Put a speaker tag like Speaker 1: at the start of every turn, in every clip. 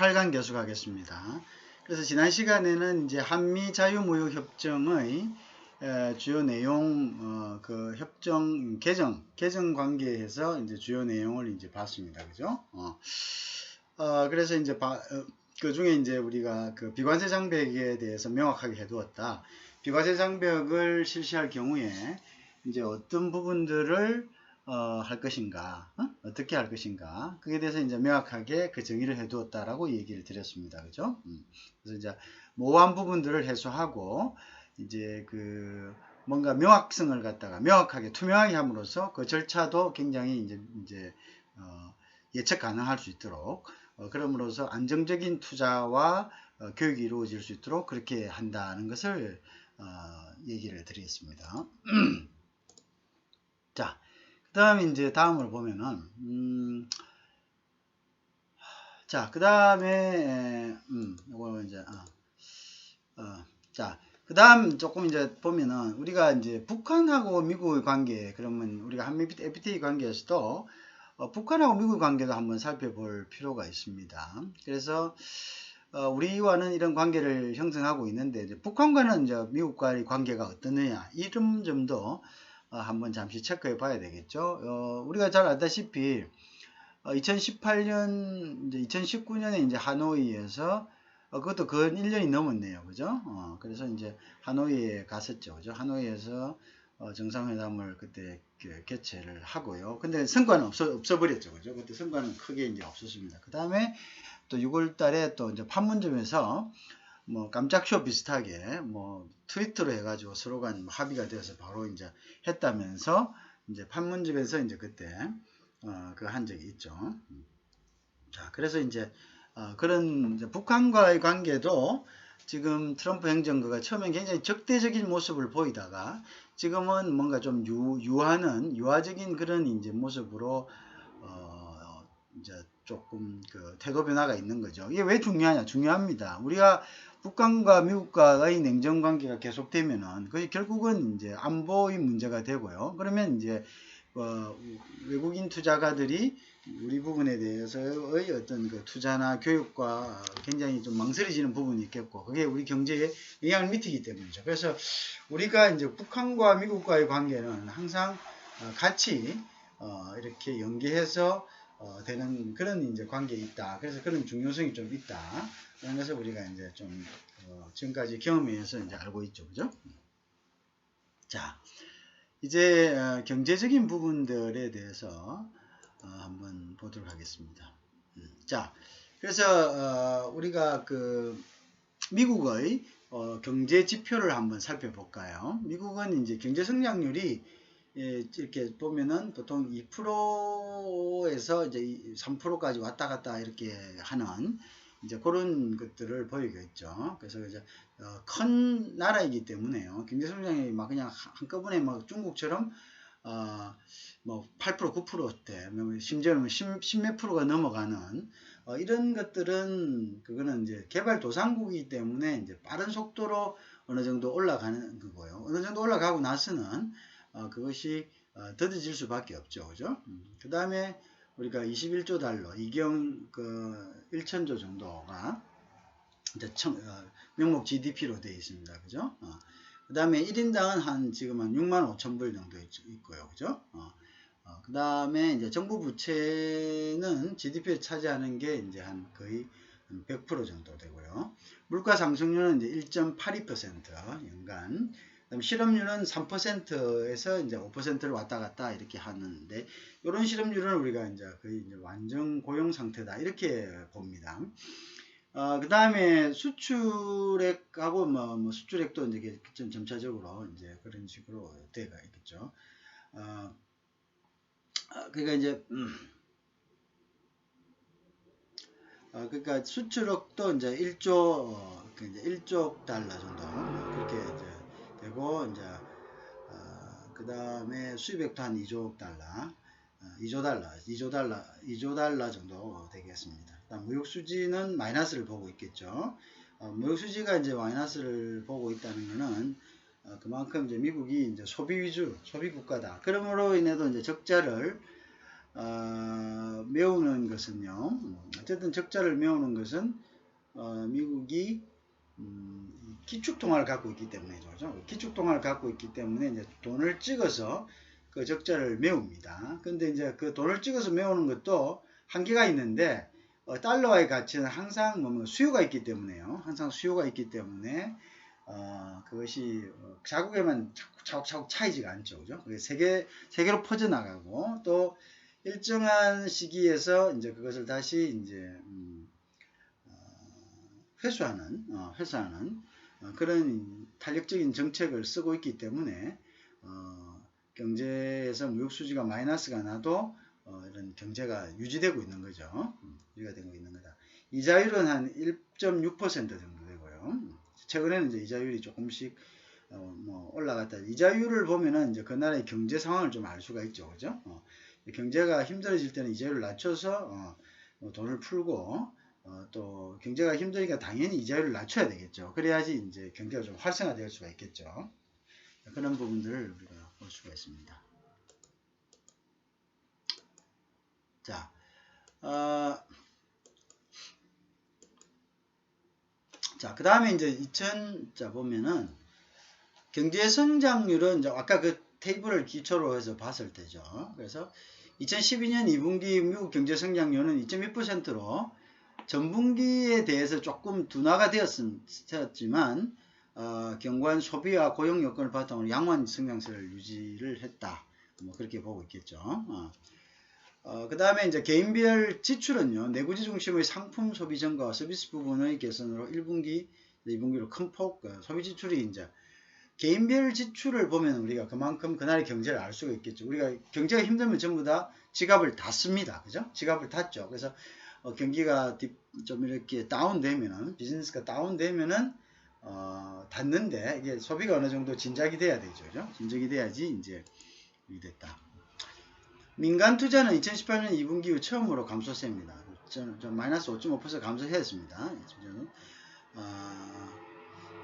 Speaker 1: 8강 계속하겠습니다. 그래서 지난 시간에는 이제 한미 자유무역협정의 주요 내용, 그 협정 개정 관계에서 이제 주요 내용을 이제 봤습니다. 그죠? 그래서 이제 그 중에 이제 우리가 그 비관세 장벽에 대해서 명확하게 해두었다. 비관세 장벽을 실시할 경우에 이제 어떤 부분들을 할 것인가, 어떻게 할 것인가, 그에 대해서 이제 명확하게 그 정의를 해두었다라고 얘기를 드렸습니다. 그죠? 그래서 이제 모호한 부분들을 해소하고, 이제 그 뭔가 명확성을 갖다가 명확하게 투명하게 함으로써 그 절차도 굉장히 이제 예측 가능할 수 있도록, 그럼으로써 안정적인 투자와 교육이 이루어질 수 있도록 그렇게 한다는 것을 얘기를 드리겠습니다. 자, 그 다음에 이제 다음으로 보면은, 자, 그 다음에, 이거 이제, 자, 그 다음 조금 이제 보면은, 우리가 이제 북한하고 미국의 관계, 그러면 우리가 한미 FTA 관계에서도, 북한하고 미국의 관계도 한번 살펴볼 필요가 있습니다. 그래서, 우리와는 이런 관계를 형성하고 있는데, 이제 북한과는 이제 미국과의 관계가 어떠느냐, 이런 점도 한번 잠시 체크해 봐야 되겠죠. 우리가 잘 알다시피 2018년 이제 2019년에 이제 하노이에서 그것도 근 1년이 넘었네요. 그죠? 그래서 이제 하노이에 갔었죠. 그죠? 하노이에서 정상회담을 그때 개최를 하고요. 근데 성과는 없어버렸죠. 그죠? 그때 성과는 크게 이제 없었습니다. 그 다음에 또 6월 달에 또 이제 판문점에서 뭐 깜짝 쇼 비슷하게 뭐 트위터로 해가지고 서로 간 합의가 되어서 바로 이제 했다면서 이제 판문점에서 이제 그때 그 한 적이 있죠. 자, 그래서 이제 그런 이제 북한과의 관계도 지금 트럼프 행정부가 처음엔 굉장히 적대적인 모습을 보이다가 지금은 뭔가 좀 유화적인 그런 이제 모습으로 이제 조금 그 태도 변화가 있는 거죠. 이게 왜 중요하냐? 중요합니다. 우리가 북한과 미국과의 냉전 관계가 계속되면은 그게 결국은 이제 안보의 문제가 되고요. 그러면 이제 외국인 투자가들이 우리 부분에 대해서의 어떤 그 투자나 교육과 굉장히 좀 망설여지는 부분이 있겠고, 그게 우리 경제에 영향을 미치기 때문이죠. 그래서 우리가 이제 북한과 미국과의 관계는 항상 같이 이렇게 연계해서 되는 그런 이제 관계에 있다. 그래서 그런 중요성이 좀 있다. 그런 것을 우리가 이제 좀 지금까지 경험에 의해서 이제 알고 있죠. 그죠? 자, 이제 경제적인 부분들에 대해서 한번 보도록 하겠습니다. 자, 그래서 우리가 그 미국의 경제 지표를 한번 살펴볼까요? 미국은 이제 경제 성장률이 이렇게 보면은 보통 2%에서 이제 3%까지 왔다 갔다 이렇게 하는 이제 그런 것들을 보이겠죠. 그래서 이제 큰 나라이기 때문에요. 경제 성장이 막 그냥 한꺼번에 막 중국처럼 뭐 8%, 9%대, 심지어는 10몇 프로가 넘어가는 이런 것들은 그거는 이제 개발도상국이기 때문에 이제 빠른 속도로 어느 정도 올라가는 거고요. 어느 정도 올라가고 나서는 그것이 더뎌질 수밖에 없죠. 그죠? 그 다음에 우리가 21조 달러, 이경 그 1천조 정도가 이제 명목 GDP로 되어 있습니다. 그죠? 그 다음에 1인당은 한 지금 한 6만 5천 불 정도 있고요. 그죠? 그 다음에 이제 정부 부채는 GDP를 차지하는 게 이제 한 거의 100% 정도 되고요. 물가 상승률은 이제 1.82% 연간. 그다음 실업률은 3%에서 이제 5%를 왔다 갔다 이렇게 하는데, 이런 실업률은 우리가 이제 거의 이제 완전 고용 상태다 이렇게 봅니다. 그 다음에 수출액하고 뭐 수출액도 이제 좀 점차적으로 이제 그런 식으로 돼가 있겠죠. 그러니까 이제 그러니까 수출액도 이제 1조 달러 정도 그렇게 이제 되고, 이제 그 다음에 수입액도 한 2조 달러, 2조 달러 정도 되겠습니다. 그다음 무역 수지는 마이너스를 보고 있겠죠. 무역 수지가 이제 마이너스를 보고 있다는 것은 그만큼 이제 미국이 이제 소비 위주, 소비 국가다. 그러므로 인해서 이제 적자를 메우는 것은요. 어쨌든 적자를 메우는 것은 미국이 기축통화를 갖고 있기 때문에 그죠? 기축통화를 갖고 있기 때문에 이제 돈을 찍어서 그 적자를 메웁니다. 근데 이제 그 돈을 찍어서 메우는 것도 한계가 있는데 달러와의 가치는 항상 뭐 수요가 있기 때문에요. 항상 수요가 있기 때문에 그것이 자국에만 차곡차곡 차이지가 않죠. 그죠? 그게 세계로 퍼져나가고 또 일정한 시기에서 이제 그것을 다시 이제 회수하는 그런 탄력적인 정책을 쓰고 있기 때문에 경제에서 무역 수지가 마이너스가 나도 이런 경제가 유지되고 있는 거죠. 유지가 되고 있는 거다. 이자율은 한 1.6% 정도 되고요. 최근에는 이제 이자율이 조금씩 뭐 올라갔다. 이자율을 보면은 이제 그 나라의 경제 상황을 좀 알 수가 있죠, 그죠? 경제가 힘들어질 때는 이자율을 낮춰서 돈을 풀고 또 경제가 힘드니까 당연히 이자율을 낮춰야 되겠죠. 그래야지 이제 경제가 좀 활성화될 수가 있겠죠. 그런 부분들을 우리가 볼 수가 있습니다. 자, 그 다음에 이제 보면은 경제 성장률은 이제 아까 그 테이블을 기초로 해서 봤을 때죠. 그래서 2012년 2분기 미국 경제 성장률은 2.1%로 전분기에 대해서 조금 둔화가 되었지만 경관 소비와 고용 여건을 바탕으로 양호한 성장세를 유지를 했다. 뭐 그렇게 보고 있겠죠. 그 다음에 이제 개인별 지출은요, 내구지 중심의 상품 소비 증가와 서비스 부분의 개선으로 1분기, 2분기로 큰 폭 소비 지출이 이제 개인별 지출을 보면 우리가 그만큼 그날의 경제를 알 수가 있겠죠. 우리가 경제가 힘들면 전부 다 지갑을 닫습니다. 그죠? 지갑을 닫죠. 그래서 경기가 좀 이렇게 다운되면은, 비즈니스가 다운되면은 닫는데 이게 소비가 어느 정도 진작이 돼야 되죠. 그죠? 진작이 돼야지 이제 이게 됐다. 민간 투자는 2018년 2분기 후 처음으로 감소세입니다. 좀 마이너스 5.5% 감소했습니다.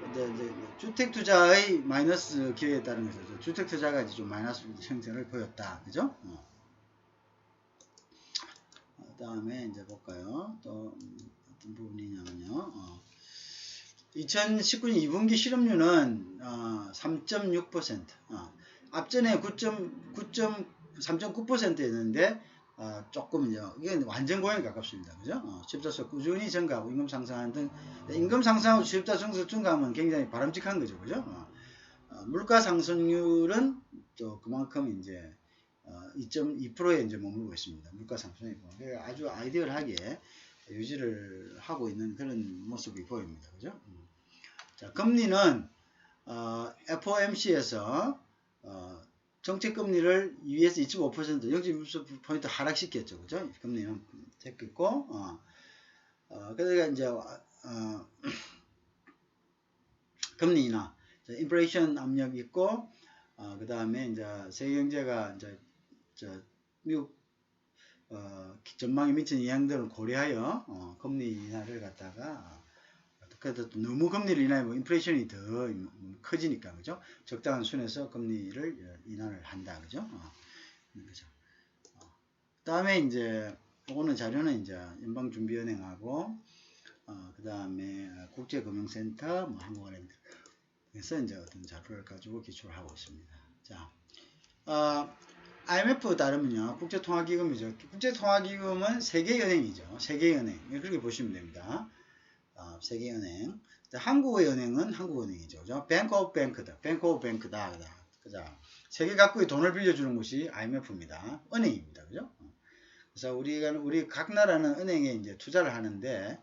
Speaker 1: 이제 주택 투자의 마이너스 기회에 따른 것이죠. 주택 투자가 이제 좀 마이너스 형태를 보였다. 그죠? 다음에 이제 볼까요? 또 어떤 부분이냐면요. 2019년 2분기 실업률은 3.6%. 앞전에 3.9%였는데 조금 이게 완전 고용에 가깝습니다. 그죠? 취업자 꾸준히 증가하고 임금 상승하는 등 임금 상승하고 취업자 증가하면 굉장히 바람직한 거죠. 그죠? 물가 상승률은 또 그만큼 이제 2.2%에 이제 머물고 있습니다. 물가 상승이고 아주 아이디얼하게 유지를 하고 있는 그런 모습이 보입니다. 그죠? 자, 금리는 FOMC에서 정책 금리를 2에서 2.5% 0.6% 하락시켰죠. 그죠? 금리는 됐겠고 그러니까 이제 금리 인하, 인플레이션 압력이 있고 그 다음에 이제 세계 경제가 이제 미국 전망에 미치는 영향들을 고려하여 금리 인하를 갖다가 그래도 너무 금리를 인하하면 인플레이션이 더 커지니까 그죠? 적당한 수준에서 금리를 인하를 한다 그죠? 그죠? 그다음에 이제 오늘 자료는 이제 연방준비은행하고 그 다음에 국제금융센터, 뭐 한국은행에서 이제 어떤 자료를 가지고 기초를 하고 있습니다. 자, IMF 따르면요, 국제통화기금이죠. 국제통화기금은 세계은행이죠. 세계은행 그렇게 보시면 됩니다. 세계은행. 한국의 은행은 한국은행이죠. 그죠? Bank of Bank다. Bank of Bank다. 그죠? 세계 각국의 돈을 빌려주는 곳이 IMF입니다. 은행입니다. 그죠? 그래서 우리 각 나라는 은행에 이제 투자를 하는데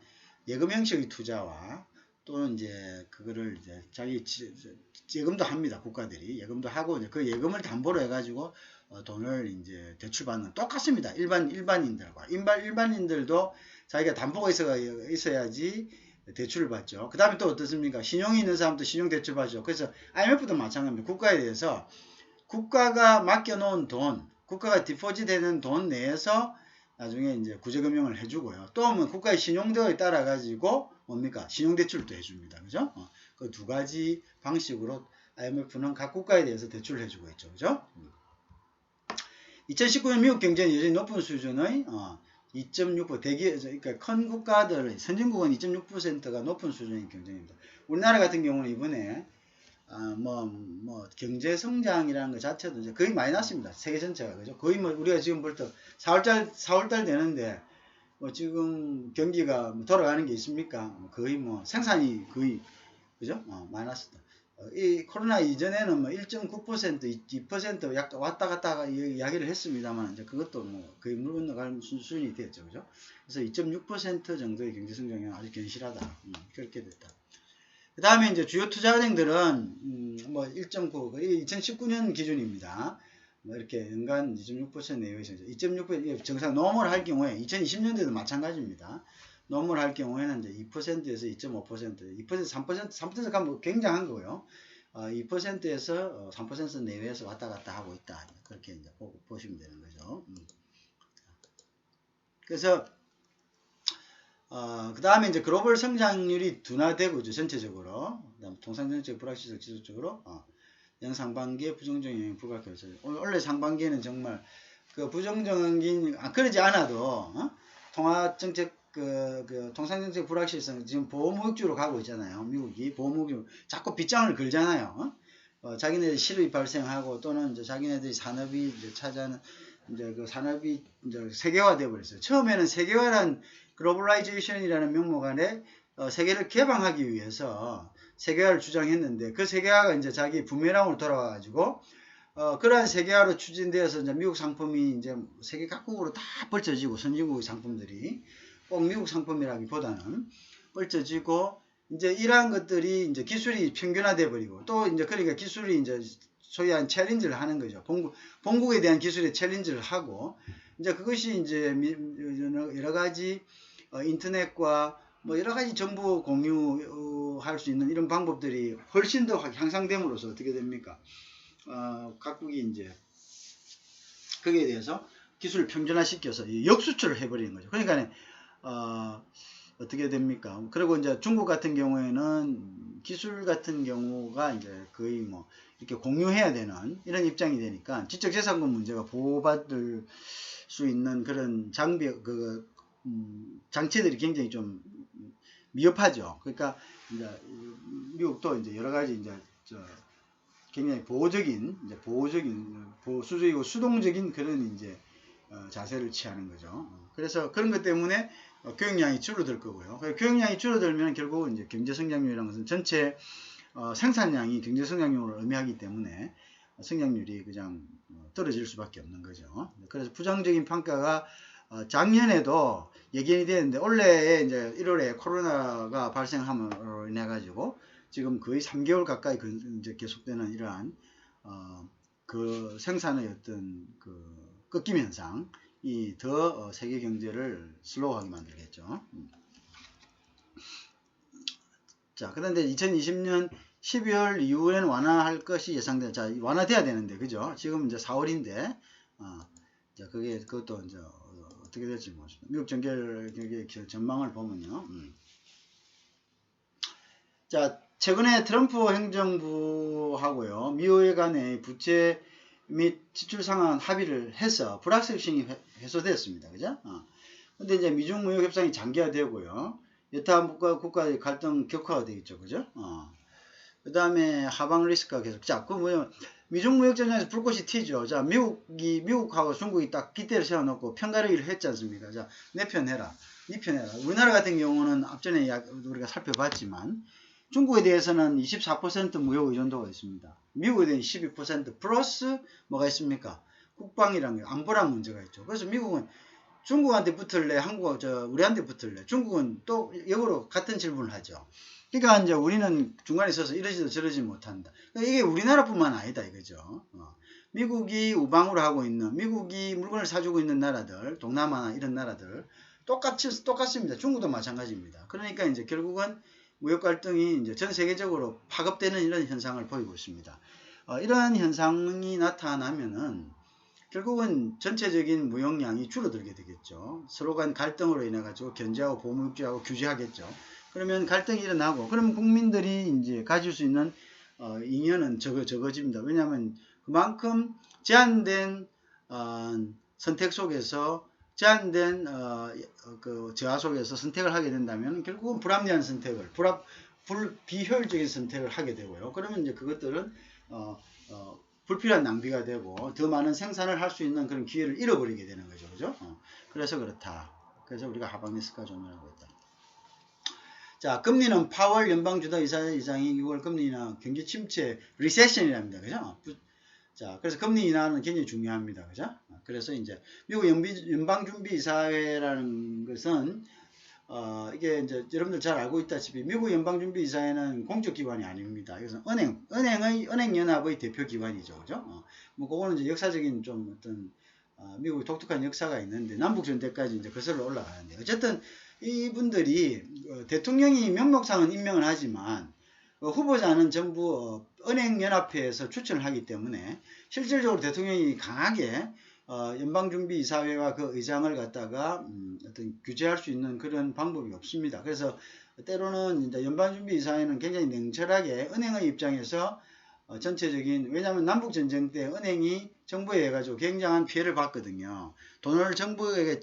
Speaker 1: 예금 형식의 투자와 또는 이제 그거를 이제 자기 예금도 합니다. 국가들이 예금도 하고 이제 그 예금을 담보로 해가지고 돈을 이제 대출받는 똑같습니다. 일반인들과 일반인들도 자기가 담보가 있어야지 대출을 받죠. 그 다음에 또 어떻습니까? 신용이 있는 사람도 신용 대출 받죠. 그래서 IMF도 마찬가지입니다. 국가에 대해서 국가가 맡겨놓은 돈, 국가가 디포짓 되는 돈 내에서 나중에 이제 구제금융을 해주고요. 또 오면 국가의 신용도에 따라 가지고 뭡니까? 신용대출도 해줍니다. 그죠? 그 두 가지 방식으로 IMF는 각 국가에 대해서 대출을 해주고 있죠. 그죠? 2019년 미국 경제는 여전히 높은 수준의 2.6% 그러니까 큰 국가들 선진국은 2.6%가 높은 수준의 경쟁입니다. 우리나라 같은 경우는 이번에 경제 성장이라는 것 자체도 이제 거의 마이너스입니다. 세계 전체가 그죠? 거의 우리가 지금 벌써 4월달 되는데 지금 경기가 돌아가는 게 있습니까? 거의 생산이 거의 그죠? 마이너스다. 이 코로나 이전에는 1.9%, 2% 약간 왔다 갔다 이야기를 했습니다만 이제 그것도 거의 물 건너갈 수준이 됐죠, 그죠? 그래서 2.6% 정도의 경제 성장이 아주 견실하다. 그렇게 됐다. 그 다음에 이제 주요 투자은행들은 1.9, 2019년 기준입니다. 이렇게 연간 2.6% 내외에서 2.6% 정상 노멀 할 경우에 2020년대도 마찬가지입니다. 노멀 할 경우에는 이제 2%에서 2.5%, 2%, 3% 가면 굉장한 거고요. 2%에서 3% 내외에서 왔다 갔다 하고 있다. 그렇게 이제 보시면 되는 거죠. 그래서 그 다음에 이제 글로벌 성장률이 둔화되고 있죠, 전체적으로. 그다음 통상정책 불확실성 지속적으로 연상반기에 부정적인 영향이 불가피해서 원래 상반기에는 정말 그 부정적인 그러지 않아도 통화정책 통상정책 불확실성 지금 보호무역주로 가고 있잖아요. 미국이 보호무역주 자꾸 빗장을 걸잖아요. 자기네들이 실업이 발생하고 또는 이제 자기네들이 산업이 이제 차지하는 이제 그 산업이 이제 세계화돼 버렸어요. 처음에는 세계화란 글로벌라이제이션이라는 명목 안에 세계를 개방하기 위해서 세계화를 주장했는데 그 세계화가 이제 자기 부메랑으로 돌아와가지고 그러한 세계화로 추진되어서 이제 미국 상품이 이제 세계 각국으로 다 펼쳐지고 선진국의 상품들이 꼭 미국 상품이라기보다는 펼쳐지고 이제 이러한 것들이 이제 기술이 평균화돼 버리고 또 이제 그러니까 기술이 이제 소위한 챌린지를 하는 거죠. 본국에 대한 기술의 챌린지를 하고 이제 그것이 이제 여러 가지 인터넷과 여러 가지 정보 공유할 수 있는 이런 방법들이 훨씬 더 향상됨으로써 어떻게 됩니까? 각국이 이제 거기에 대해서 기술을 평준화시켜서 역수출을 해버리는 거죠. 그러니까 어떻게 됩니까? 그리고 이제 중국 같은 경우에는 기술 같은 경우가 이제 거의 이렇게 공유해야 되는 이런 입장이 되니까 지적재산권 문제가 보호받을 수 있는 그런 장치들이 굉장히 좀 미흡하죠. 그러니까 이제 미국도 이제 여러 가지 이제 굉장히 보호적인 보수적이고 수동적인 그런 이제 자세를 취하는 거죠. 그래서 그런 것 때문에 교역량이 줄어들 거고요. 교역량이 줄어들면 결국 이제 경제 성장률이라는 것은 전체 생산량이 경제 성장률을 의미하기 때문에 성장률이 그냥 떨어질 수밖에 없는 거죠. 그래서 부정적인 평가가 작년에도 예견이 되는데 올해 이제 1월에 코로나가 발생함으로 인해 가지고 지금 거의 3개월 가까이 이제 계속되는 이러한 그 생산의 어떤 그 꺾임 현상이 더 세계 경제를 슬로우하게 만들겠죠. 자, 그런데 2020년 12월 이후에는 완화할 것이 예상돼. 자, 완화돼야 되는데, 그죠? 지금 이제 4월인데, 자, 그것도 이제 어떻게 될지 모르겠습니다. 미국 정계 전망을 보면요. 자, 최근에 트럼프 행정부하고요, 미의회 간의 부채 및 지출 상한 합의를 해서 불확실성이 해소되었습니다. 그죠? 근데 이제 미중 무역 협상이 장기화되고요, 여타 국가의 갈등 격화가 되겠죠. 그죠? 그 다음에 하방 리스크가 계속. 자, 미중 무역 전쟁에서 불꽃이 튀죠. 자, 미국하고 중국이 딱 깃대를 세워놓고 편가르기를 했지 않습니까? 자, 내 편 해라. 네 편 해라. 우리나라 같은 경우는 앞전에 우리가 살펴봤지만, 중국에 대해서는 24% 무역 의존도가 있습니다. 미국에 대해서 12% 플러스 뭐가 있습니까? 국방이랑 안보란 문제가 있죠. 그래서 미국은 중국한테 붙을래, 우리한테 붙을래. 중국은 또 역으로 같은 질문을 하죠. 그러니까 이제 우리는 중간에 있어서 이러지도 저러지 못한다. 이게 우리나라뿐만 아니다 이거죠. 미국이 우방으로 하고 있는, 미국이 물건을 사주고 있는 나라들, 동남아나 이런 나라들 똑같습니다. 중국도 마찬가지입니다. 그러니까 이제 결국은 무역 갈등이 이제 전 세계적으로 파급되는 이런 현상을 보이고 있습니다. 이러한 현상이 나타나면은 결국은 전체적인 무역량이 줄어들게 되겠죠. 서로 간 갈등으로 인해 가지고 견제하고 보호무역주의하고 규제하겠죠. 그러면 갈등이 일어나고, 그러면 국민들이 이제 가질 수 있는 잉여는 적어집니다. 왜냐하면 그만큼 제한된 선택 속에서 제한된 그 저하 속에서 선택을 하게 된다면 결국은 불합리한 선택을 비효율적인 선택을 하게 되고요. 그러면 이제 그것들은 불필요한 낭비가 되고 더 많은 생산을 할 수 있는 그런 기회를 잃어버리게 되는 거죠. 그죠? 그래서 그렇다. 그래서 우리가 하방 리스크가 존재하고 있다. 자, 금리는 파월 연방주도 이사장이 6월 금리나 경기 침체 리세션이랍니다. 그죠? 자, 그래서 금리 인하는 굉장히 중요합니다. 그죠? 그래서 이제 미국 연방준비이사회라는 것은 이게 이제 여러분들 잘 알고 있다시피 미국 연방준비이사회는 공적기관이 아닙니다. 이것은 은행연합의 대표기관이죠. 그죠? 뭐 그거는 이제 역사적인 좀 어떤 미국의 독특한 역사가 있는데 남북전 때까지 이제 거슬러 올라가는데 어쨌든 이분들이 대통령이 명목상은 임명을 하지만 후보자는 전부 은행연합회에서 추천을 하기 때문에 실질적으로 대통령이 강하게 연방준비이사회와 그 의장을 갖다가 어떤 규제할 수 있는 그런 방법이 없습니다. 그래서 때로는 이제 연방준비이사회는 굉장히 냉철하게 은행의 입장에서 전체적인 왜냐하면 남북전쟁 때 은행이 정부에 의해 가지고 굉장한 피해를 봤거든요. 돈을 정부에게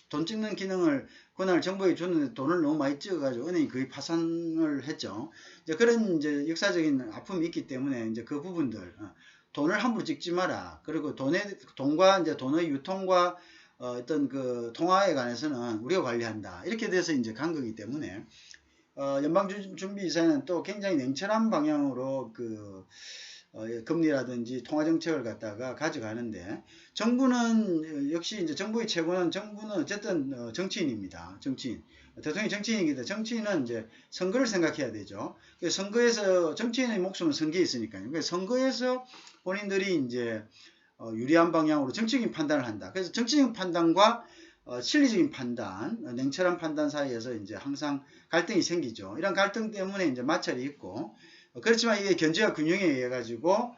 Speaker 1: 돈 찍는 기능을 그날 정부에 줬는데 돈을 너무 많이 찍어가지고 은행이 거의 파산을 했죠. 이제 그런 이제 역사적인 아픔이 있기 때문에 이제 그 부분들 돈을 함부로 찍지 마라. 그리고 돈과 이제 돈의 유통과 어떤 그 통화에 관해서는 우리가 관리한다. 이렇게 돼서 이제 간 거기 때문에 연방준비이사는 또 굉장히 냉철한 방향으로 그 금리라든지 통화정책을 갖다가 가져가는데 정부는 역시 이제 정부의 최고는 정부는 어쨌든 정치인입니다. 정치인. 대통령이 정치인이기 때문에 정치인은 이제 선거를 생각해야 되죠. 선거에서 정치인의 목숨은 선거에 있으니까요. 그래서 선거에서 본인들이 이제 유리한 방향으로 정치적인 판단을 한다. 그래서 정치적인 판단과 실리적인 판단, 냉철한 판단 사이에서 이제 항상 갈등이 생기죠. 이런 갈등 때문에 이제 마찰이 있고, 그렇지만 이게 견제와 균형에 의해 가지고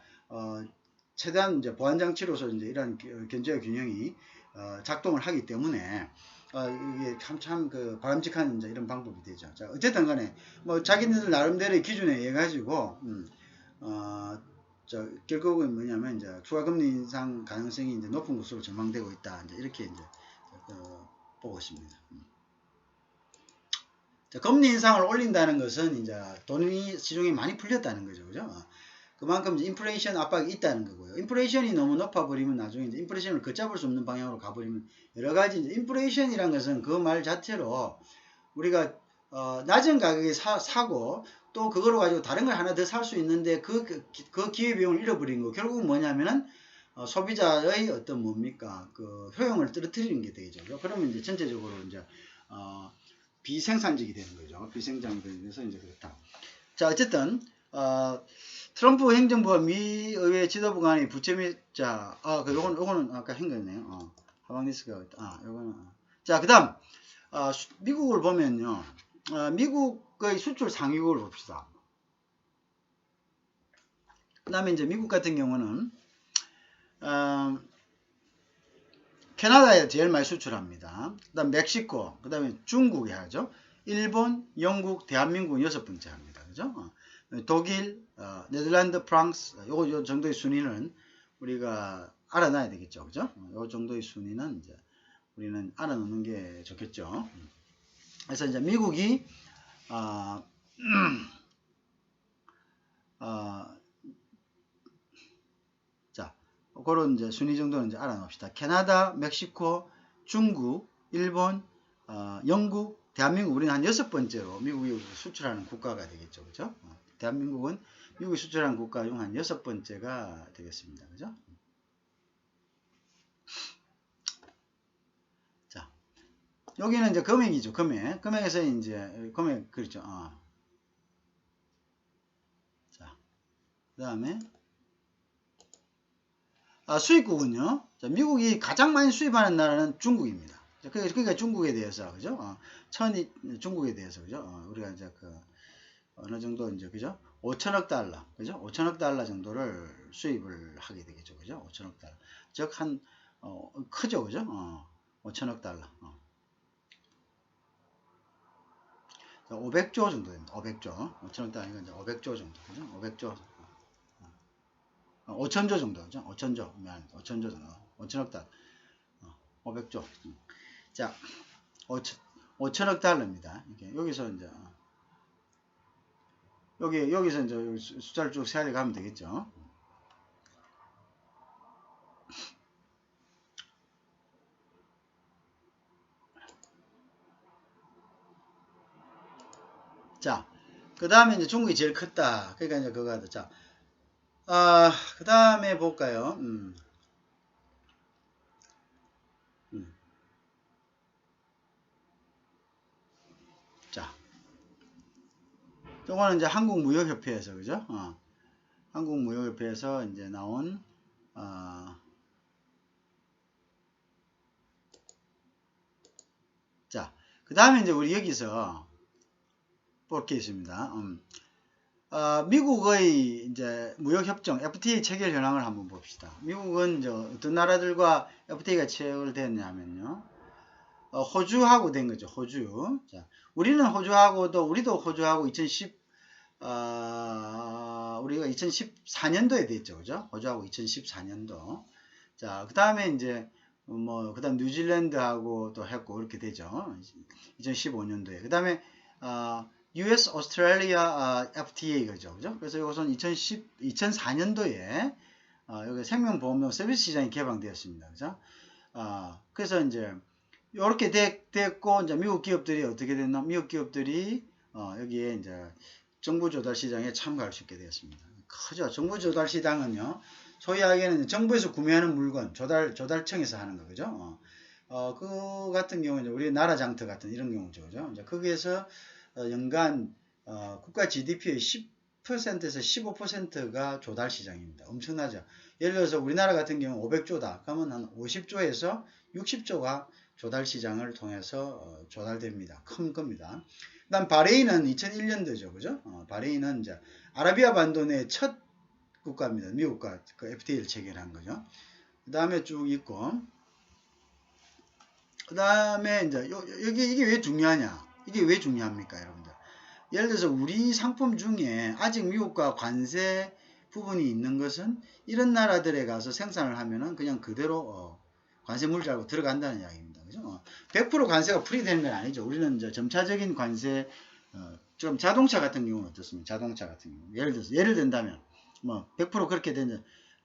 Speaker 1: 최대한 이제 보완 장치로서 이제 이런 견제와 균형이 작동을 하기 때문에 이게 참 그 바람직한 이제 이런 방법이 되죠. 자, 어쨌든 간에 뭐 자기네들 나름대로의 기준에 의해 가지고 결국은 뭐냐면 이제 추가 금리 인상 가능성이 이제 높은 것으로 전망되고 있다. 이제 이렇게 이제 보고 있습니다. 자, 금리 인상을 올린다는 것은 이제 돈이 시중에 많이 풀렸다는 거죠. 그죠? 그만큼 이제 인플레이션 압박이 있다는 거고요. 인플레이션이 너무 높아버리면 나중에 이제 인플레이션을 걷잡을 수 없는 방향으로 가버리면 여러 가지 이제 인플레이션이란 것은 그 말 자체로 우리가 낮은 가격에 사고 또 그거로 가지고 다른 걸 하나 더 살 수 있는데 그 기회비용을 잃어버린 거 결국은 뭐냐면은 소비자의 어떤 뭡니까 그 효용을 떨어뜨리는 게 되죠. 그러면 이제 전체적으로 이제 비생산적이 되는 거죠. 비생산이 되면서 이제 그렇다. 자 어쨌든 트럼프 행정부와 미 의회 지도부 간의 부채 및 요거는 아까 한 거네요. 하방 리스크가 있다. 요거는 자 그다음 미국을 보면요. 미국의 수출 상위국을 봅시다. 그 다음에 이제 미국 같은 경우는 캐나다에 제일 많이 수출합니다. 그 다음 멕시코, 그 다음에 중국에 하죠. 일본, 영국, 대한민국은 6번째 합니다. 그죠? 독일, 네덜란드, 프랑스, 요 정도의 순위는 우리가 알아놔야 되겠죠. 그죠? 요 정도의 순위는 이제 우리는 알아놓는 게 좋겠죠. 그래서 이제 미국이 자, 그런 이제 순위 정도는 이제 알아놓읍시다. 캐나다, 멕시코, 중국, 일본, 영국, 대한민국 우리는 한 6번째로 미국이 수출하는 국가가 되겠죠. 그죠? 대한민국은 미국이 수출하는 국가 중 한 6번째가 되겠습니다. 그죠? 자, 여기는 이제 금액이죠. 금액에서 이제 금액 그렇죠. 자, 그다음에 수입국은요. 자, 미국이 가장 많이 수입하는 나라는 중국입니다. 그러니까 중국에 대해서 그죠? 중국에 대해서 그죠? 우리가 이제 어느 정도 이제 그죠? 5천억 달러 그죠? 5천억 달러 정도를 수입을 하게 되겠죠. 그죠? 5천억 달러. 즉 한 크죠. 그죠? 5천억 달러. 500조 정도 됩니다. 500조. 5천억 달러니까 이제 500조 정도. 그죠? 500조. 5천조 정도. 그죠? 5천조. 5천조 정도. 5천억 달러. 500조. 자, 5천억 달러입니다. 이렇게 여기서 이제 여기서 이제 숫자를 쭉 세알이 가면 되겠죠. 자, 그 다음에 이제 중국이 제일 컸다. 그러니까 이제 그거 하자. 자, 그 다음에 볼까요? 자, 요거는 이제 한국무역협회에서, 그죠? 한국무역협회에서 이제 나온, 자, 그 다음에 이제 우리 여기서 볼 게 있습니다. 미국의 이제 무역협정 FTA 체결 현황을 한번 봅시다. 미국은 이제 어떤 나라들과 FTA가 체결됐냐면요. 호주하고 된 거죠. 호주. 자, 우리도 호주하고 2010, 우리가 2014년도에 됐죠. 그죠? 호주하고 2014년도. 자, 그 다음에 이제, 그 다음 뉴질랜드하고 또 했고, 그렇게 되죠. 2015년도에. 그 다음에, US 오스트레일리아 FTA 그죠. 그래서 이것은 2004년도에, 여기 생명보험료 서비스 시장이 개방되었습니다. 그죠? 그래서 이제, 요렇게 됐고, 이제 미국 기업들이 어떻게 됐나? 미국 기업들이, 여기에 이제 정부 조달 시장에 참가할 수 있게 되었습니다. 크죠? 정부 조달 시장은요, 소위하기에는 정부에서 구매하는 물건, 조달청에서 하는 거, 그죠? 그 같은 경우는 우리 나라 장터 같은 이런 경우죠, 그죠? 이제 거기에서 연간, 국가 GDP의 10%에서 15%가 조달 시장입니다. 엄청나죠? 예를 들어서 우리나라 같은 경우 500조다. 그러면 한 50조에서 60조가 조달 시장을 통해서 조달됩니다. 큰 겁니다. 그 다음 바레인은 2001년도죠. 그죠? 바레인은 이제 아라비아 반도 내 첫 국가입니다. 미국과 그 FTA를 체결한 거죠. 그 다음에 쭉 있고, 그 다음에 이제 이게 왜 중요하냐? 이게 왜 중요합니까, 여러분들? 예를 들어서 우리 상품 중에 아직 미국과 관세 부분이 있는 것은 이런 나라들에 가서 생산을 하면은 그냥 그대로 관세 물자로 들어간다는 이야기입니다. 그죠? 100% 관세가 풀이되는 건 아니죠. 우리는 이제 점차적인 관세, 좀 자동차 같은 경우는 어떻습니까? 자동차 같은 경우. 예를 든다면, 100% 그렇게 되는,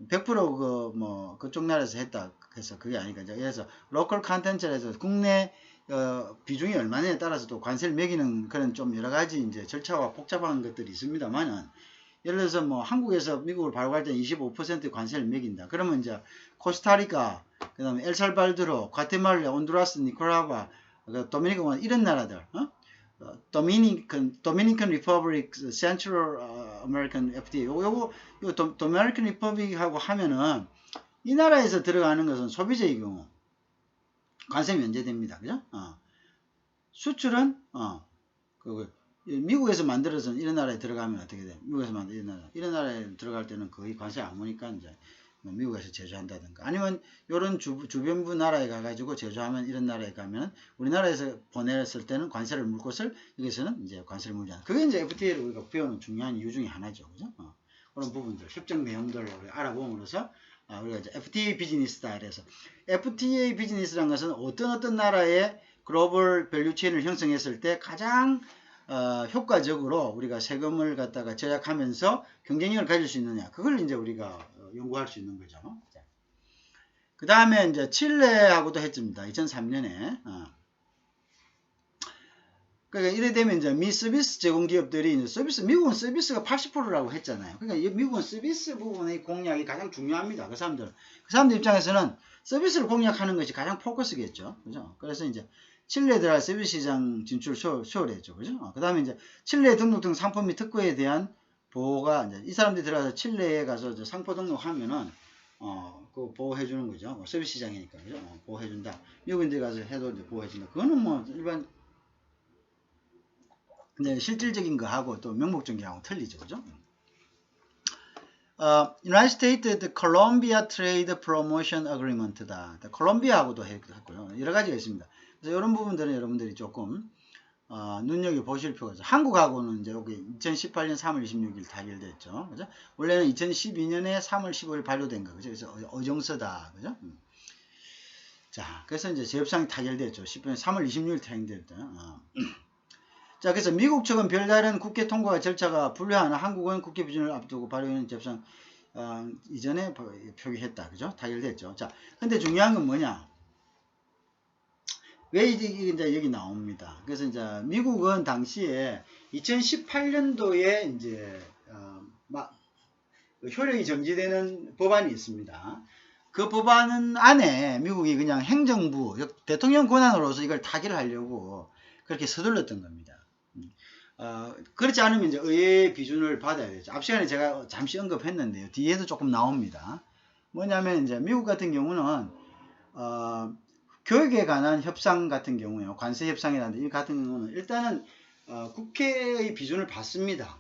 Speaker 1: 100% 그쪽 나라에서 했다. 그래서 그게 아니까. 그래서, 로컬 컨텐츠에서 국내, 비중이 얼마냐에 따라서 또 관세를 매기는 그런 좀 여러 가지 이제 절차와 복잡한 것들이 있습니다만은, 예를 들어서 한국에서 미국을 발굴할 때 25% 관세를 매긴다. 그러면 이제 코스타리카, 그 다음에 엘살바도르, 과테말라, 온두라스, 니카라과, 도미니카 이런 나라들, 도미니칸 리퍼블릭, 센트럴 아메리칸 FTA, 요거 도미니칸 리퍼블릭하고 하면은 이 나라에서 들어가는 것은 소비재의 경우 관세 면제됩니다. 그죠? 수출은 미국에서 만들어서 이런 나라에 들어가면 어떻게 돼? 미국에서 만든 이런 나라에 들어갈 때는 거의 관세 안 무니까 이제 미국에서 제조한다든가 아니면 이런 주변부 나라에 가가지고 제조하면 이런 나라에 가면 우리나라에서 보냈을 때는 관세를 물 것을 여기서는 이제 관세를 물지 않는. 그게 이제 FTA를 우리가 배우는 중요한 이유 중에 하나죠. 그죠? 그런 부분들, 협정 내용들을 우리가 알아봄으로써 우리가 이제 FTA 비즈니스다 이래서 FTA 비즈니스라는 것은 어떤 나라의 글로벌 밸류체인을 형성했을 때 가장 효과적으로 우리가 세금을 갖다가 절약하면서 경쟁력을 가질 수 있느냐. 그걸 이제 우리가 연구할 수 있는 거죠. 그 다음에 이제 칠레하고도 했습니다. 2003년에. 그러니까 이래 되면 이제 미 서비스 제공 기업들이 미국은 서비스가 80%라고 했잖아요. 그러니까 미국은 서비스 부분의 공략이 가장 중요합니다. 그 사람들 입장에서는 서비스를 공략하는 것이 가장 포커스겠죠. 그죠? 그래서 이제 칠레에 들어갈 서비스 시장 진출 수월했죠. 그죠? 그 다음에 이제 칠레 등록 등 상품 및 특허에 대한 보호가 이제 이 사람들이 들어가서 칠레에 가서 이제 상표 등록하면은 그 보호해주는 거죠. 서비스 시장이니까 그죠? 보호해준다. 미국인들 가서 해도 이제 보호해준다. 그거는 일반 근데 실질적인 거하고 또 명목적인 거하고 틀리죠. 그죠? United States Colombia Trade Promotion Agreement다. 콜롬비아하고도 했고요. 여러 가지가 있습니다. 그래서 이런 부분들은 여러분들이 조금 눈여겨 보실 필요가 있어요. 한국하고는 이제 여기 2018년 3월 26일 타결됐죠. 그죠? 원래는 2012년에 3월 15일 발효된 거. 그죠? 그래서 어정서다. 그죠? 자, 그래서 이제 재협상이 타결됐죠. 3월 26일 타결됐다. 자, 그래서 미국 측은 별다른 국회 통과 절차가 불리한 한국은 국회 비준을 앞두고 발의하는 재협상 이전에 표기했다. 그죠? 타결됐죠. 자, 근데 중요한 건 뭐냐? 왜 이제 여기 나옵니다. 그래서 이제 미국은 당시에 2018년도에 이제 효력이 정지되는 법안이 있습니다. 그 법안 안에 미국이 그냥 행정부, 대통령 권한으로서 이걸 타결하려고 그렇게 서둘렀던 겁니다. 그렇지 않으면 이제 의회 비준을 받아야 되죠. 앞 시간에 제가 잠시 언급했는데요. 뒤에도 조금 나옵니다. 뭐냐면 이제 미국 같은 경우는 교육에 관한 협상 같은 경우에요. 관세 협상이라든지 이 같은 경우는 일단은 국회의 비준을 받습니다.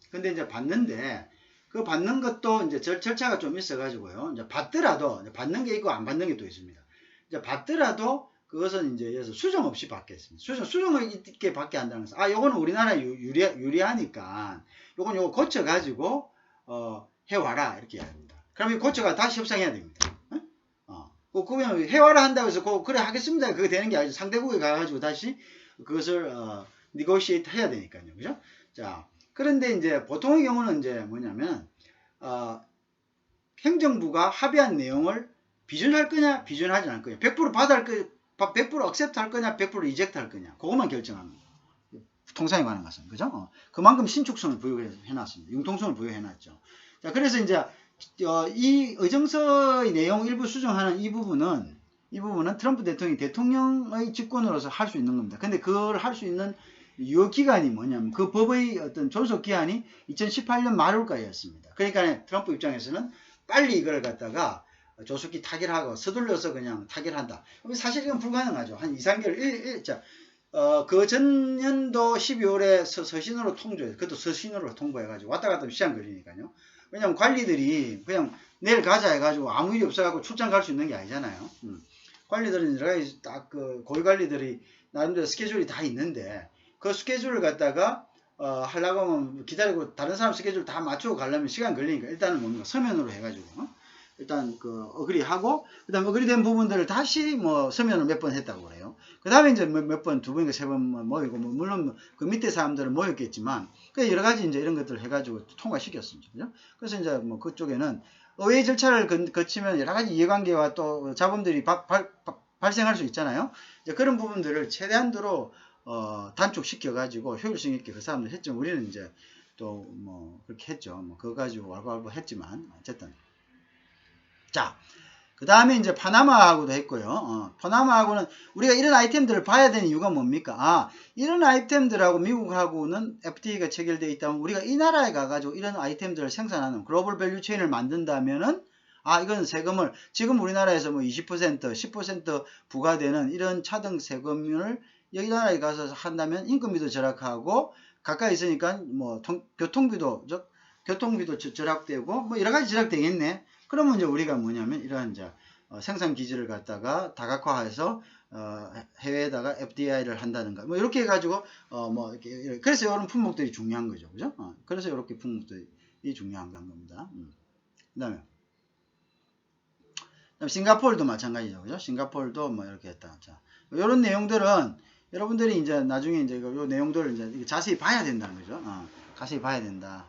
Speaker 1: 근데 이제 받는데 그 받는 것도 이제 절차가 좀 있어가지고요. 이제 받더라도 이제 받는 게 있고 안 받는 게 또 있습니다. 이제 받더라도 그것은 이제 예를 수정 없이 받겠습니다. 수정을 있게 받게 한다는 것은 요거는 우리나라에 유리하니까 요거 고쳐가지고 해와라 이렇게 합니다. 그러면 고쳐가 다시 협상해야 됩니다. 그러면 해와라 한다고 해서 그래 하겠습니다. 그게 되는 게 아니죠. 상대국에 가가지고 다시 그것을 negotiate 해야 되니까요. 그죠? 자, 그런데 이제 보통의 경우는 이제 뭐냐면 행정부가 합의한 내용을 비준할 거냐 비준하지 않을 거냐 100% 받을 거 100% accept 할 거냐 100% reject 할 거냐 그것만 결정합니다. 통상에 관한 것은 그죠? 그만큼 신축성을 부여해놨습니다. 융통성을 부여해놨죠. 자, 그래서 이제 이 의정서의 내용 일부 수정하는 이 부분은 트럼프 대통령의 직권으로서 할 수 있는 겁니다. 근데 그걸 할 수 있는 유효 기간이 뭐냐면 그 법의 어떤 존속 기한이 2018년 말월까지였습니다. 그러니까 트럼프 입장에서는 빨리 이걸 갖다가 조속히 타결하고 서둘러서 그냥 타결한다. 사실 이건 불가능하죠. 한 2, 3개월 그 전년도 12월에 서신으로 통조해서 그것도 서신으로 통보해가지고 왔다 갔다 시간 걸리니까요. 왜냐면 관리들이 그냥 내일 가자 해가지고 아무 일이 없어가지고 출장 갈 수 있는 게 아니잖아요. 관리들은 여러 가지 딱 고위 관리들이 나름대로 스케줄이 다 있는데 그 스케줄을 갖다가 하려고 하면 기다리고 다른 사람 스케줄 다 맞추고 가려면 시간 걸리니까 일단은 뭡니까 서면으로 해가지고 일단 어그리하고 그다음 어그리된 부분들을 다시 서면을 몇 번 했다고 그래요. 그 다음에 이제 몇 번, 2번인가 3번 모이고 물론 그 밑에 사람들은 모였겠지만 그 여러 가지 이제 이런 것들을 해가지고 통과시켰습니다. 그죠? 그래서 이제 그쪽에는 의회 절차를 거치면 여러 가지 이해관계와 또 잡음들이 발생할 수 있잖아요. 이제 그런 부분들을 최대한도로 단축시켜가지고 효율성 있게 그 사람들 했죠. 우리는 이제 또 그렇게 했죠. 그거 가지고 왈가왈부 했지만 어쨌든 자, 그 다음에 이제 파나마하고도 했고요. 파나마하고는 우리가 이런 아이템들을 봐야 되는 이유가 뭡니까? 이런 아이템들하고 미국하고는 FTA가 체결되어 있다면 우리가 이 나라에 가가지고 이런 아이템들을 생산하는 글로벌 밸류 체인을 만든다면은 이건 세금을 지금 우리나라에서 20%, 10% 부과되는 이런 차등 세금을 여기 나라에 가서 한다면 인건비도 절약하고 가까이 있으니까 교통비도 절약되고 여러 가지 절약되겠네. 그러면 이제 우리가 뭐냐면 이러한 이제 생산 기지를 갖다가 다각화해서 해외에다가 FDI를 한다든가 이렇게 해가지고 이렇게 그래서 이런 품목들이 중요한 거죠, 그죠? 그래서 이렇게 품목들이 중요한 겁니다. 그다음에 싱가포르도 마찬가지죠, 그죠? 싱가포르도 이렇게 했다. 자, 이런 내용들은 여러분들이 이제 나중에 이제 요 내용들을 이제 자세히 봐야 된다는 거죠. 자세히 봐야 된다.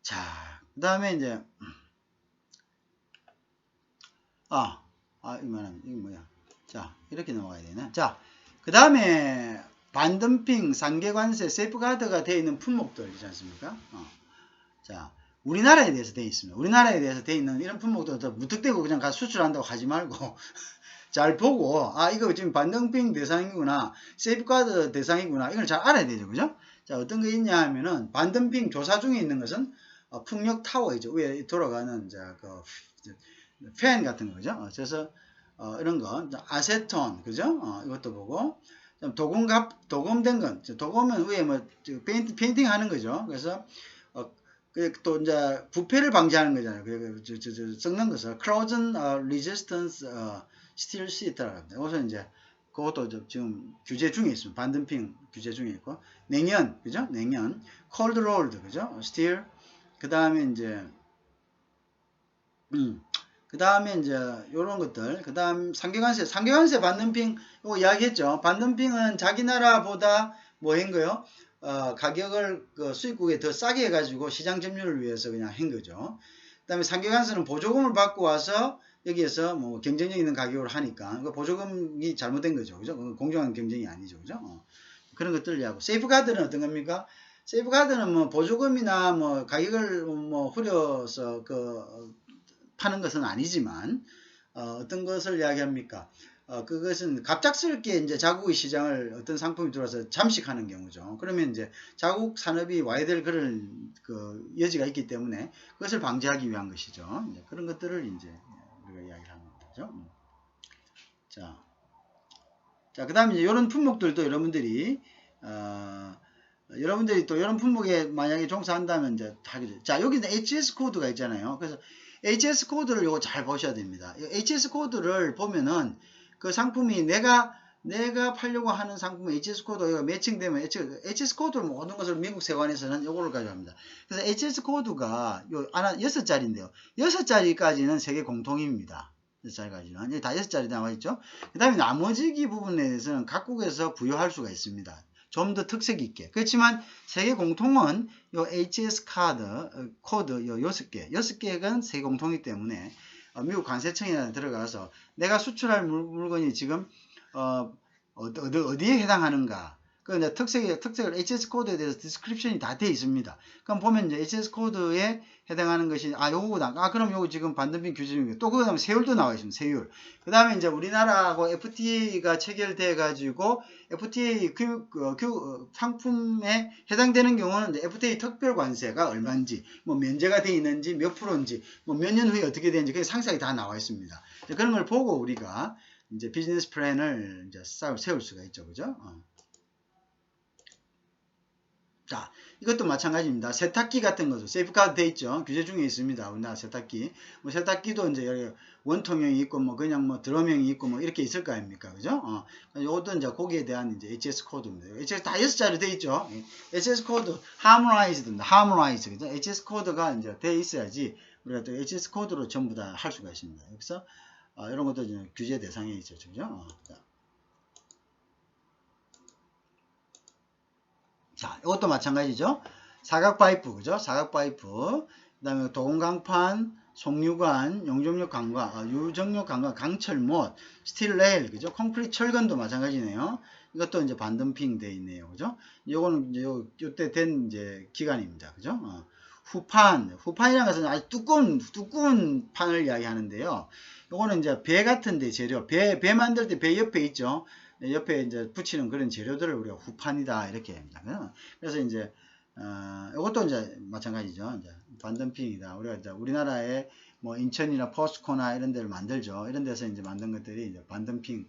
Speaker 1: 자, 그 다음에 이제 이게 뭐야? 자, 이렇게 넘어가야 되네. 자, 그 다음에 반덤핑, 상계관세, 세이프가드가 되어 있는 품목들 있지 않습니까? 자, 우리나라에 대해서 되어 있습니다. 우리나라에 대해서 되어 있는 이런 품목들 더 무턱대고 그냥 가서 수출한다고 하지 말고 잘 보고 이거 지금 반덤핑 대상이구나, 세이프가드 대상이구나, 이걸 잘 알아야 되죠, 그죠? 자, 어떤 게 있냐 하면은 반덤핑 조사 중에 있는 것은 풍력 타워이죠. 위에 돌아가는 팬 같은 거죠. 그래서 이런 거 아세톤, 그죠? 이것도 보고 도금된 건 도금은 위에 페인팅 하는 거죠. 그래서 또 이제 부패를 방지하는 거잖아요. 썩는 것을 corrosion resistance steel sheet라고 합니다. 우선 이제 그것도 지금 규제 중에 있습니다. 반덤핑 규제 중에 있고 냉연, 그죠? 냉연, cold rolled, 그죠? steel. 그 다음에 이제 그 다음에 이제 요런 것들, 그 다음 상계관세 반덤핑 이거 이야기했죠. 반덤핑은 자기 나라보다 뭐 한 거요? 가격을 그 수입국에 더 싸게 해가지고 시장 점유를 위해서 그냥 한 거죠. 그 다음에 상계관세는 보조금을 받고 와서 여기에서 뭐 경쟁력 있는 가격으로 하니까 그 보조금이 잘못된 거죠. 그죠? 공정한 경쟁이 아니죠. 그죠? 그런 것들을 이야기하고 세이프가드는 어떤 겁니까? 세이프가드는 뭐 보조금이나 뭐 가격을 뭐 후려서 그 파는 것은 아니지만 어떤 것을 이야기합니까? 그것은 갑작스럽게 이제 자국의 시장을 어떤 상품이 들어와서 잠식하는 경우죠. 그러면 이제 자국 산업이 와야 될 그런 그 여지가 있기 때문에 그것을 방지하기 위한 것이죠. 이제 그런 것들을 이제 우리가 이야기를 하는 거죠. 자, 그 다음에 이제 이런 품목들도 여러분들이 또 이런 품목에 만약에 종사한다면 이제 하게 돼요. 자, 여기는 HS 코드가 있잖아요. 그래서 HS 코드를 요거 잘 보셔야 됩니다. HS 코드를 보면은 그 상품이 내가 팔려고 하는 상품 HS 코드가 매칭되면 HS 코드를 모든 것을 미국 세관에서는 요거를 가져갑니다. 그래서 HS 코드가 요 하나 6자리인데요. 6자리까지는 세계 공통입니다. 6자리까지는 다 6자리 나와 있죠. 그 다음에 나머지 부분에 대해서는 각국에서 부여할 수가 있습니다. 좀 더 특색 있게. 그렇지만 세계 공통은 요 HS 코드 요 6개가 세계 공통이기 때문에 미국 관세청에 들어가서 내가 수출할 물건이 지금 어디에 해당하는가. 그 이제 특색을 HS 코드에 대해서 디스크립션이 다 되어 있습니다. 그럼 보면 이제 HS 코드에 해당하는 것이 요거다. 그럼 요거 지금 반덤핑 규제 중에 또 그다음에 세율도 나와 있습니다. 세율. 그다음에 이제 우리나라하고 FTA가 체결돼 가지고 FTA 상품에 해당되는 경우는 이제 FTA 특별 관세가 얼마인지, 뭐 면제가 돼 있는지, 몇 프로인지, 뭐 몇 년 후에 어떻게 되는지 그게 상세하게 다 나와 있습니다. 그런 걸 보고 우리가 이제 비즈니스 플랜을 이제 세울 수가 있죠. 그죠? 자, 이것도 마찬가지입니다. 세탁기 같은 것도 세이프가드 돼 있죠. 규제 중에 있습니다. 우리나라 세탁기. 뭐 세탁기도 이제 여기 원통형이 있고 뭐 그냥 뭐 드럼형이 있고 뭐 이렇게 있을 거 아닙니까? 그죠? 요것도 이제 거기에 대한 이제 HS 코드입니다. HS 다 6자리 돼 있죠. HS 코드 harmonized입니다. harmonized. 그죠? HS 코드가 이제 돼 있어야지 우리가 또 HS 코드로 전부 다 할 수가 있습니다. 그래서 이런 것도 이제 규제 대상에 있죠. 그죠? 자, 이것도 마찬가지죠. 사각 파이프, 그죠? 사각 파이프. 그 다음에 도금강판, 송유관, 용접력 강과, 유정력 강과, 강철못, 스틸 레일, 그죠? 콘크리트 철근도 마찬가지네요. 이것도 이제 반덤핑 돼 있네요. 그죠? 요거는 이제 요때 된 이제 기간입니다. 그죠? 후판이라는 것은 아주 두꺼운 판을 이야기하는데요. 요거는 이제 배 같은데 재료, 배 만들 때 배 옆에 있죠. 옆에 이제 붙이는 그런 재료들을 우리가 후판이다 이렇게 합니다. 그래서 이제 이것도 이제 마찬가지죠. 이제 반덤핑이다. 우리가 이제 우리나라에 뭐 인천이나 포스코나 이런 데를 만들죠. 이런 데서 이제 만든 것들이 이제 반덤핑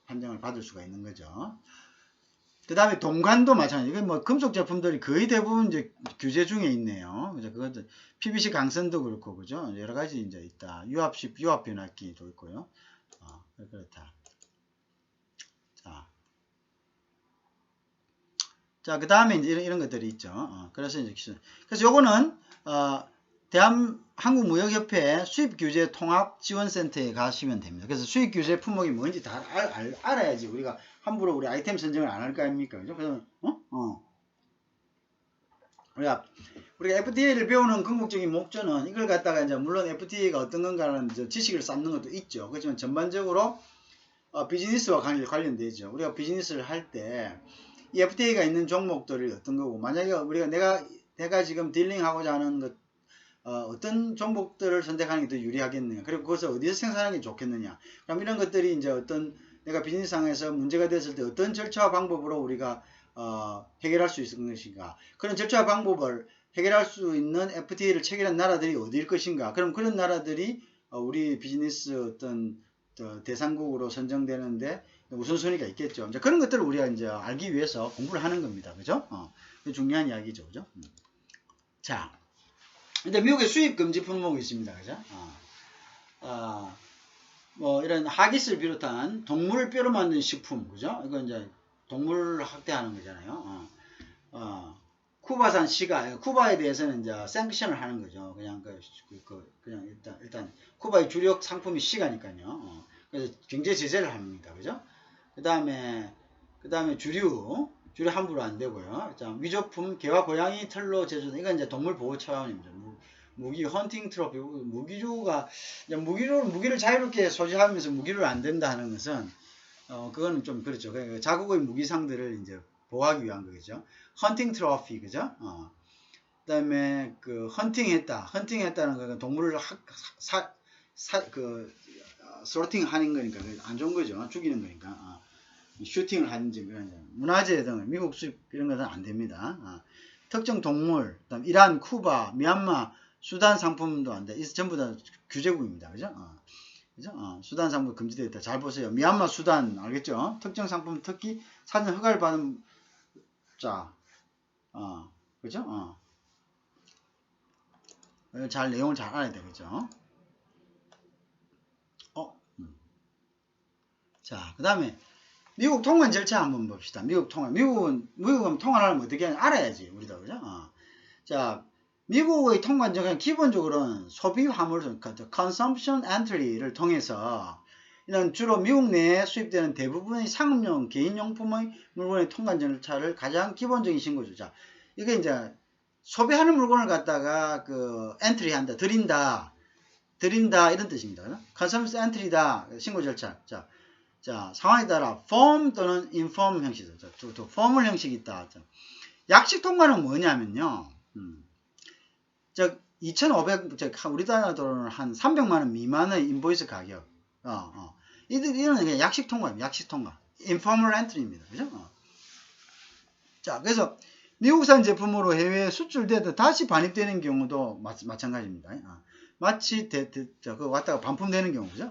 Speaker 1: 판정을 받을 수가 있는 거죠. 그 다음에 동관도 마찬가지. 이게 뭐 금속 제품들이 거의 대부분 이제 규제 중에 있네요. 그죠? 그것도 PVC 강선도 그렇고, 그죠? 여러 가지 이제 있다. 유압 변압기도 있고요. 그렇다. 자, 그 다음에 이제 이런 것들이 있죠. 그래서 요거는, 한국무역협회 수입규제통합지원센터에 가시면 됩니다. 그래서 수입규제 품목이 뭔지 다 알아야지 우리가 함부로 우리 아이템 선정을 안 할 거 아닙니까? 그죠? 그래서, 우리가 FTA를 배우는 궁극적인 목적은 이걸 갖다가 이제 물론 FTA가 어떤 건가라는 지식을 쌓는 것도 있죠. 그렇지만 전반적으로 비즈니스와 관련되죠. 우리가 비즈니스를 할 때 이 FTA가 있는 종목들이 어떤 거고, 만약에 우리가 내가 지금 딜링하고자 하는 것 어떤 종목들을 선택하는 게 더 유리하겠느냐, 그리고 그것을 어디서 생산하는 게 좋겠느냐, 그럼 이런 것들이 이제 어떤 내가 비즈니스상에서 문제가 됐을 때 어떤 절차와 방법으로 우리가 해결할 수 있을 것인가, 그런 절차와 방법을 해결할 수 있는 FTA를 체결한 나라들이 어디일 것인가, 그럼 그런 나라들이 우리 비즈니스 어떤 대상국으로 선정되는데 우선순위가 있겠죠. 이제 그런 것들을 우리가 이제 알기 위해서 공부를 하는 겁니다. 그죠? 중요한 이야기죠. 그죠? 자, 근데 미국의 수입 금지 품목이 있습니다. 그죠? 뭐 이런 하기스를 비롯한 동물 뼈로 만든 식품, 그죠? 이거 이제 동물 학대하는 거잖아요. 쿠바산 시가 쿠바에 대해서는 이제 샌크션을 하는 거죠. 그냥 그냥 일단 쿠바의 주력 상품이 시가니까요. 그래서 경제 제재를 합니다. 그죠? 그다음에 주류 함부로 안 되고요. 자, 위조품 개와 고양이 털로 제조된 이건 이제 동물 보호 차원입니다. 무기 헌팅 트로피 무기를 자유롭게 소지하면서 무기를 안 된다 하는 것은 그거는 좀 그렇죠. 그러니까 자국의 무기상들을 이제 보호하기 위한 거겠죠. 헌팅 트로피 그죠? 그다음에 그 헌팅했다는 건 동물을 소팅 하는 거니까 안 좋은 거죠. 죽이는 거니까. 슈팅을 하든지 그런 문화재 등 미국 수입 이런 것은 안 됩니다. 특정 동물, 그다음 이란, 쿠바, 미얀마, 수단 상품도 안 돼. 이 전부 다 규제국입니다. 그죠? 그죠? 수단 상품 금지되어 있다. 잘 보세요. 미얀마, 수단 알겠죠? 특정 상품 특히 사전 허가를 받은 자, 그죠? 잘 내용을 잘 알아야 되겠죠? 자, 그다음에 미국 통관 절차 한번 봅시다. 미국은 통관을 하면 어떻게 하는지 알아야지 우리도 그죠? 자, 미국의 통관 절차는 기본적으로는 소비 화물 consumption entry를 통해서 이런 주로 미국 내에 수입되는 대부분의 상업용 개인용품의 물건의 통관 절차를 가장 기본적인 신고죠. 자, 이게 이제 소비하는 물건을 갖다가 그 엔트리한다, 드린다 이런 뜻입니다. 그죠? consumption entry다 신고 절차. 자, 상황에 따라 form 또는 inform 형식이죠. 또 formal 형식이 있다. 약식 통관은 뭐냐면요. 2,500, 우리나라로 한 300만 원 미만의 인보이스 가격. 이런 그냥 약식 통관입니다. 약식 통관. informal entry입니다. 그죠? 자, 그래서 미국산 제품으로 해외에 수출돼도 다시 반입되는 경우도 마찬가지입니다. 마치 왔다가 반품되는 경우죠.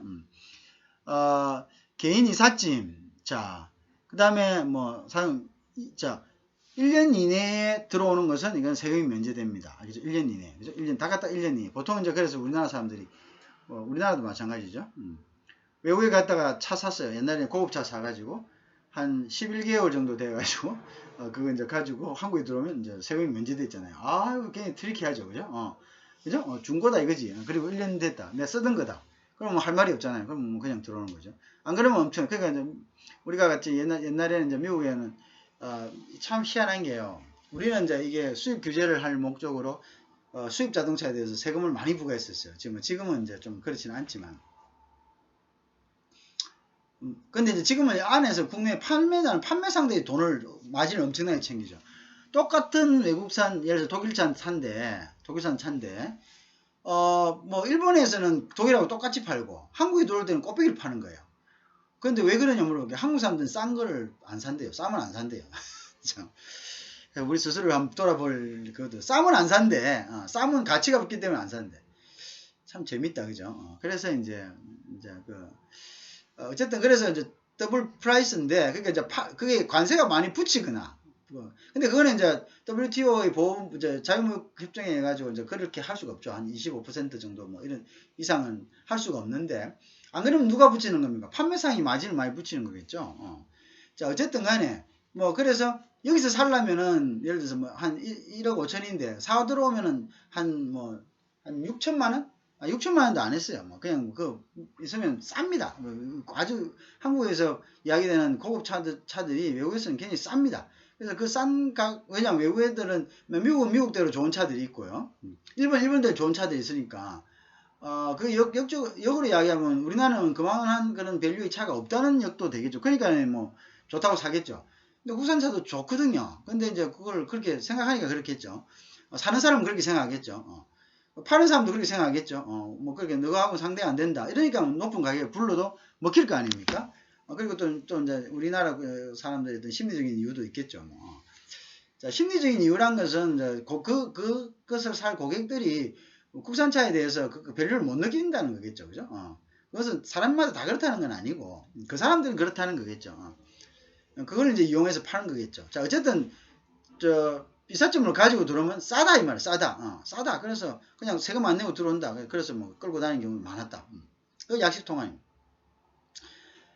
Speaker 1: 개인 이삿짐. 자, 그 다음에 자, 1년 이내에 들어오는 것은 이건 세금이 면제됩니다. 알겠죠? 1년 이내. 그죠? 1년, 다 갖다 1년 이내. 보통 이제 그래서 우리나라 사람들이, 우리나라도 마찬가지죠. 외국에 갔다가 차 샀어요. 옛날에 고급차 사가지고, 한 11개월 정도 돼가지고, 그거 이제 가지고 한국에 들어오면 이제 세금이 면제됐잖아요. 이거 굉장히 트리키하죠. 그죠? 그죠? 중고다 이거지. 그리고 1년 됐다. 내가 쓰던 거다. 그럼 뭐 할 말이 없잖아요. 그럼 뭐 그냥 들어오는 거죠. 안 그러면 엄청, 그러니까 이제 우리가 같이 옛날에는 이제 미국에는, 참 희한한 게요. 우리는 이제 이게 수입 규제를 할 목적으로, 수입 자동차에 대해서 세금을 많이 부과했었어요. 지금은 이제 좀 그렇지는 않지만. 근데 이제 지금은 안에서 국내 판매상들이 마진을 엄청나게 챙기죠. 똑같은 외국산, 예를 들어 독일산 차인데, 뭐 일본에서는 독일하고 똑같이 팔고 한국에 들어올 때는 곱빼기를 파는 거예요. 근데 왜 그러냐 물어보면 한국 사람들은 싼 거를 안 산대요. 싸면 안 산대요. 우리 스스로 한번 돌아볼 것도 쌈은 안 산대. 쌈은 가치가 없기 때문에 안 산대. 참 재밌다, 그죠? 그래서 이제 어쨌든 그래서 이제 더블 프라이스인데, 그러니까 이제 그게 관세가 많이 붙이거나. 근데 그거는 이제 WTO의 자유무역 협정에 해가지고 이제 그렇게 할 수가 없죠. 한 25% 정도 뭐 이런 이상은 할 수가 없는데, 안 그러면 누가 붙이는 겁니까? 판매상이 마진을 많이 붙이는 거겠죠. 자, 어쨌든 간에, 그래서 여기서 살려면은, 예를 들어서 한 1억 5천인데, 사 들어오면은 한 6천만 원? 6천만 원도 안 했어요. 그냥 있으면 쌉니다. 아주 한국에서 이야기되는 고급 차들이 외국에서는 굉장히 쌉니다. 그래서 왜냐면 외국 애들은, 미국은 미국대로 좋은 차들이 있고요. 일본대로 좋은 차들이 있으니까, 역으로 이야기하면 우리나라는 그만한 그런 밸류의 차가 없다는 역도 되겠죠. 그러니까 좋다고 사겠죠. 근데 국산차도 좋거든요. 근데 이제 그걸 그렇게 생각하니까 그렇겠죠. 사는 사람은 그렇게 생각하겠죠. 파는 사람도 그렇게 생각하겠죠. 그렇게 너하고 상대 안 된다. 이러니까 높은 가격에 불러도 먹힐 거 아닙니까? 그리고 또 이제 우리나라 사람들의 어떤 심리적인 이유도 있겠죠. 자, 심리적인 이유란 것은 이제 그것을 살 고객들이 국산차에 대해서 그 밸류를 못 느낀다는 거겠죠. 그죠? 그것은 사람마다 다 그렇다는 건 아니고, 그 사람들은 그렇다는 거겠죠. 그걸 이제 이용해서 파는 거겠죠. 자, 어쨌든, 비사점을 가지고 들어오면 싸다, 이 말이야. 싸다. 그래서 그냥 세금 안 내고 들어온다. 그래서 끌고 다니는 경우가 많았다. 그 약식 통화입니다.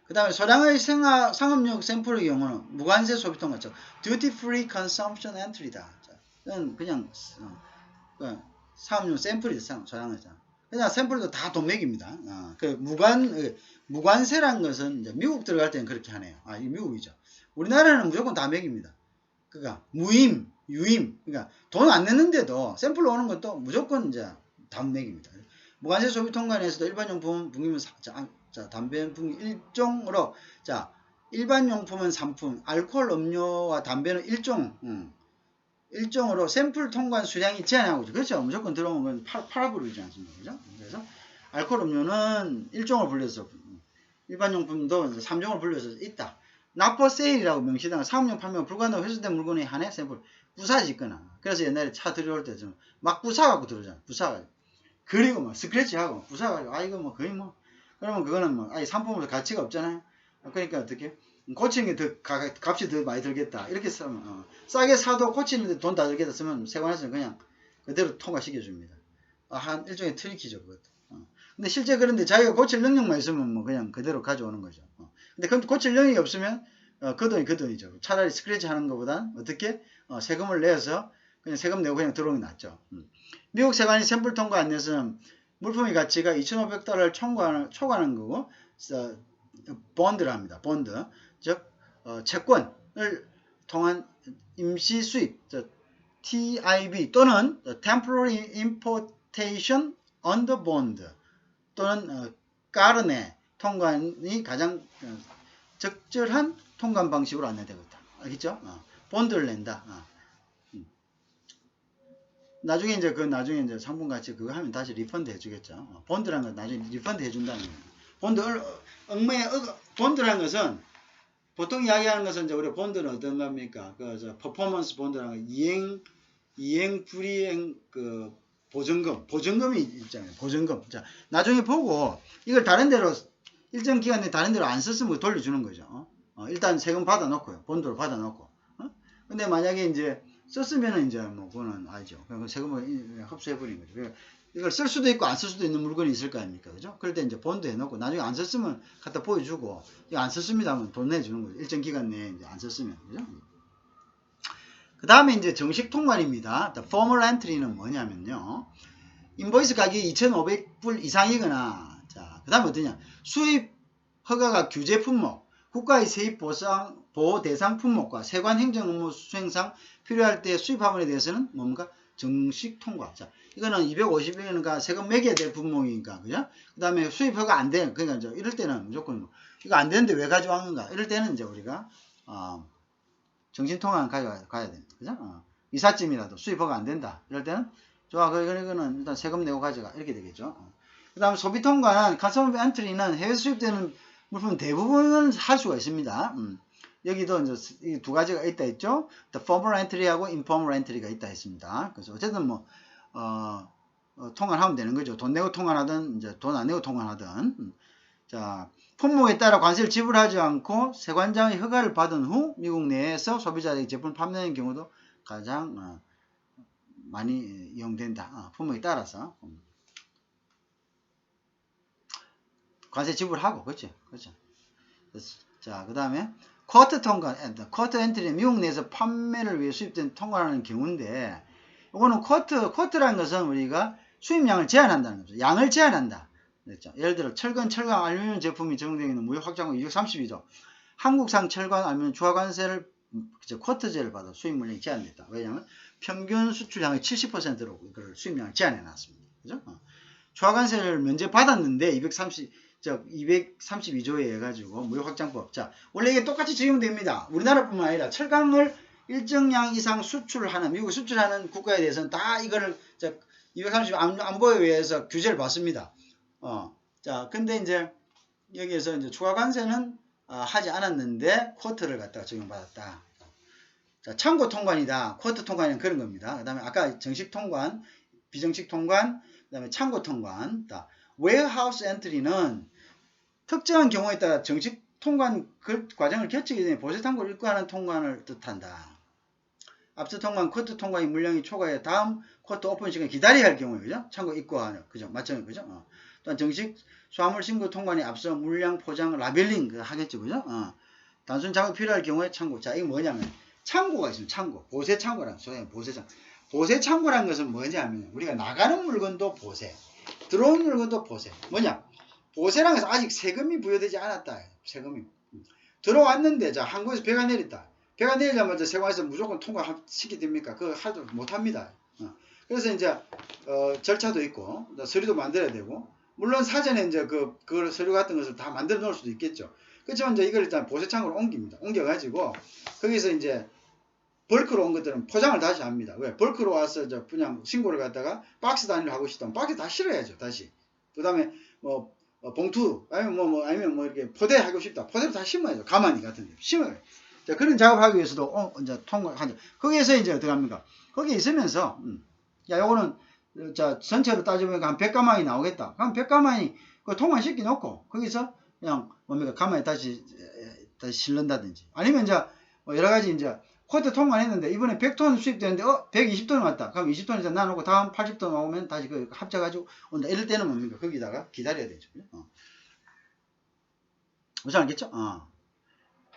Speaker 1: 그 다음에 소량의 상업용 샘플의 경우는 무관세 소비통관, duty free consumption entry다. 그냥 사업용 샘플이 저장하잖아. 그냥 샘플도 다 돈맥입니다. 그 무관세란 것은 이제 미국 들어갈 때는 그렇게 하네요. 이 미국이죠. 우리나라는 무조건 다 맥입니다. 그러니까 무임, 유임, 그러니까 돈 안 내는데도 샘플로 오는 것도 무조건 이제 담맥입니다. 무관세 소비 통관에서도 일반용품 분기면 담배 분기 일종으로 일반용품은 상품, 알코올 음료와 담배는 일종으로 샘플 통관 수량이 제한하고 있죠. 그렇죠. 무조건 들어오는 건 팔아버리지 않습니까? 그죠? 그래서 알코올 음료는 일종으로 불려서 일반용품도 3종으로 불려서 있다. 나포 세일이라고 명시당한 사업용 판매가 불가능하고 훼손된 물건에 한해 샘플 부사짓거나. 그래서 옛날에 차 들여올 때 좀 막 부사갖고 들어오잖아. 부사가지고. 그리고 막 스크래치하고 부사가지고 이거 뭐 거의 뭐 그러면 그거는 뭐 아예 상품으로 가치가 없잖아요. 그러니까 어떻게 고치는 게 더 값이 더 많이 들겠다. 이렇게 쓰면 싸게 사도 고치는데 돈 다 들겠다 쓰면 세관에서는 그냥 그대로 통과시켜줍니다. 한 일종의 트리키죠 그것도. 근데 실제 그런데 자기가 고칠 능력만 있으면 뭐 그냥 그대로 가져오는 거죠. 근데 그럼 고칠 능력이 없으면 그 돈이 그 돈이죠. 차라리 스크래치 하는 것보단 어떻게 세금을 내서 그냥 세금 내고 그냥 들어오는 게 낫죠. 미국 세관이 샘플 통과 안 내서는 물품의 가치가 2,500달러를 초과하는 거고 본드를 합니다. 본드 즉 채권을 통한 임시 수입 TIB 또는 Temporary Importation Under Bond 또는 까르네 통관이 가장 적절한 통관 방식으로 안내되고 있다. 알겠죠? 본드를 낸다. 나중에 이제 상품 가치 그거 하면 다시 리펀드 해주겠죠. 본드라는 건 나중에 리펀드 해준다는 거예요. 본드라는 것은 보통 이야기하는 것은 이제 우리 본드는 어떤 겁니까? 퍼포먼스 본드라는 거 이행 불이행 보증금이 있잖아요. 보증금. 자, 나중에 보고 이걸 다른 데로 일정 기간 내에 다른 데로 안 썼으면 돌려주는 거죠. 일단 세금 받아놓고요. 본드로 받아놓고. 근데 만약에 이제 썼으면은 이제 뭐 그거는 알죠. 세금을 흡수해버린 거죠. 이걸 쓸 수도 있고 안 쓸 수도 있는 물건이 있을 거 아닙니까? 그죠? 그럴 때 이제 본드 해놓고 나중에 안 썼으면 갖다 보여주고 이거 안 썼습니다 하면 돈 내주는 거죠. 일정 기간 내에 이제 안 썼으면. 그죠? 그 다음에 이제 정식 통관입니다. Formal Entry는 뭐냐면요. 인보이스 가격이 2,500불 이상이거나 그 다음에 어떠냐. 수입 허가가 규제 품목, 국가의 세입 보호 대상 품목과 세관 행정 업무 수행상 필요할 때 수입 화물에 대해서는 뭡니까? 정식 통과. 자, 이거는 250일이니까 세금 매겨야 될 품목이니까, 그죠? 그 다음에 수입 허가 안 돼. 그러니까 이제 이럴 때는 무조건 이거 안 되는데 왜 가져왔는가? 이럴 때는 이제 우리가 정신 통관 가야 됩니다. 그죠? 이삿짐이라도 수입 허가 안 된다. 이럴 때는 좋아. 그거는 일단 세금 내고 가져가. 이렇게 되겠죠. 그 다음 소비 통관은 커스텀 엔트리는 해외 수입되는 물품 대부분은 할 수가 있습니다. 여기도 이제 이 두 가지가 있다 했죠. The formal entry하고 informal entry가 있다 했습니다. 그래서 어쨌든 뭐 통관하면 되는 거죠. 돈 내고 통관하든 이제 돈 안 내고 통관하든. 자, 품목에 따라 관세를 지불하지 않고 세관장의 허가를 받은 후 미국 내에서 소비자에게 제품을 판매하는 경우도 가장 많이 이용된다. 품목에 따라서. 관세 지불하고, 그렇죠? 자, 그 다음에 쿼터 통관, 쿼터 엔트리는 미국 내에서 판매를 위해 수입된 통관하는 경우인데, 이거는 쿼터라는 것은 우리가 수입량을 제한한다는 거죠. 양을 제한한다. 그렇죠? 예를 들어 철강, 알루미늄 제품이 적용되어 있는 무역 확장권 232조. 한국산 철강, 알루미늄 주화관세를 쿼터제를 받아 수입 물량이 제한됐다. 왜냐하면 평균 수출량의 70%로 이걸 수입량을 제한해놨습니다. 그죠? 주화관세를 면제 받았는데 232조에 해가지고 무역확장법. 자, 원래 이게 똑같이 적용됩니다. 우리나라뿐만 아니라 철강을 일정량 이상 수출하는 미국에 수출하는 국가에 대해서는 다 이거를 230 안보에 의해서 규제를 받습니다. 자, 근데 이제 여기에서 이제 추가 관세는 하지 않았는데 쿼터를 갖다가 적용받았다. 자, 참고 통관이다. 쿼터 통관은 그런 겁니다. 그 다음에 아까 정식 통관, 비정식 통관, 그 다음에 참고 통관. 웨어하우스 엔트리는 특정한 경우에 따라 정식 통관 과정을 거치기 전에 보세탐구를 일과하는 통관을 뜻한다. 앞서 통관, 쿼터 통관이 물량이 초과해 다음 쿼터 오픈 시간 기다려야 할 경우에, 그죠? 참고 입고하는, 그죠? 맞죠? 그죠? 또한 정식 수화물 신고 통관이 앞서 물량 포장 라벨링 하겠죠, 그죠? 단순 작업이 필요할 경우에 참고. 자, 이게 뭐냐면, 창고가 있습니다, 창고. 보세 창고라는 소위 보세창고. 보세 창고라는 것은 뭐냐면 우리가 나가는 물건도 보세, 들어오는 물건도 보세. 뭐냐? 보세라는 것은 아직 세금이 부여되지 않았다. 세금이. 들어왔는데 자 한국에서 배가 내렸다. 배가 내리자마자 세관에서 무조건 통과시키 됩니까? 그거 하도 못합니다. 그래서 이제 절차도 있고 서류도 만들어야 되고 물론 사전에 이제 그 서류 같은 것을 다 만들어 놓을 수도 있겠죠. 그렇지만 이제 이걸 일단 보세창고로 옮깁니다. 옮겨가지고 거기서 이제 벌크로 온 것들은 포장을 다시 합니다. 왜? 벌크로 와서 그냥 신고를 갖다가 박스 단위로 하고 싶다면 박스 다 실어야죠. 다시. 그 다음에 뭐 봉투 아니면 뭐 이렇게 포대 하고 싶다. 포대로 다 심어야죠. 가마니 같은 데 심어요. 자, 그런 작업하기 위해서도 이제 통과하죠. 거기에서 이제 어떻게 합니까? 거기에 있으면서 야, 요거는 자 전체로 따져보니까 한 100가마니 나오겠다. 그럼 100가마니 그 통과시켜 놓고 거기서 그냥 뭡니까 가마에 다시 실른다든지 아니면 이제 뭐 여러 가지 이제 코드 통과했는데 이번에 100톤 수입되는데 120톤 왔다. 그럼 20톤 이제 나누고 다음 80톤 오면 다시 그 합쳐가지고 온다. 이럴 때는 뭡니까? 거기다가 기다려야 되죠. 무슨 알겠죠?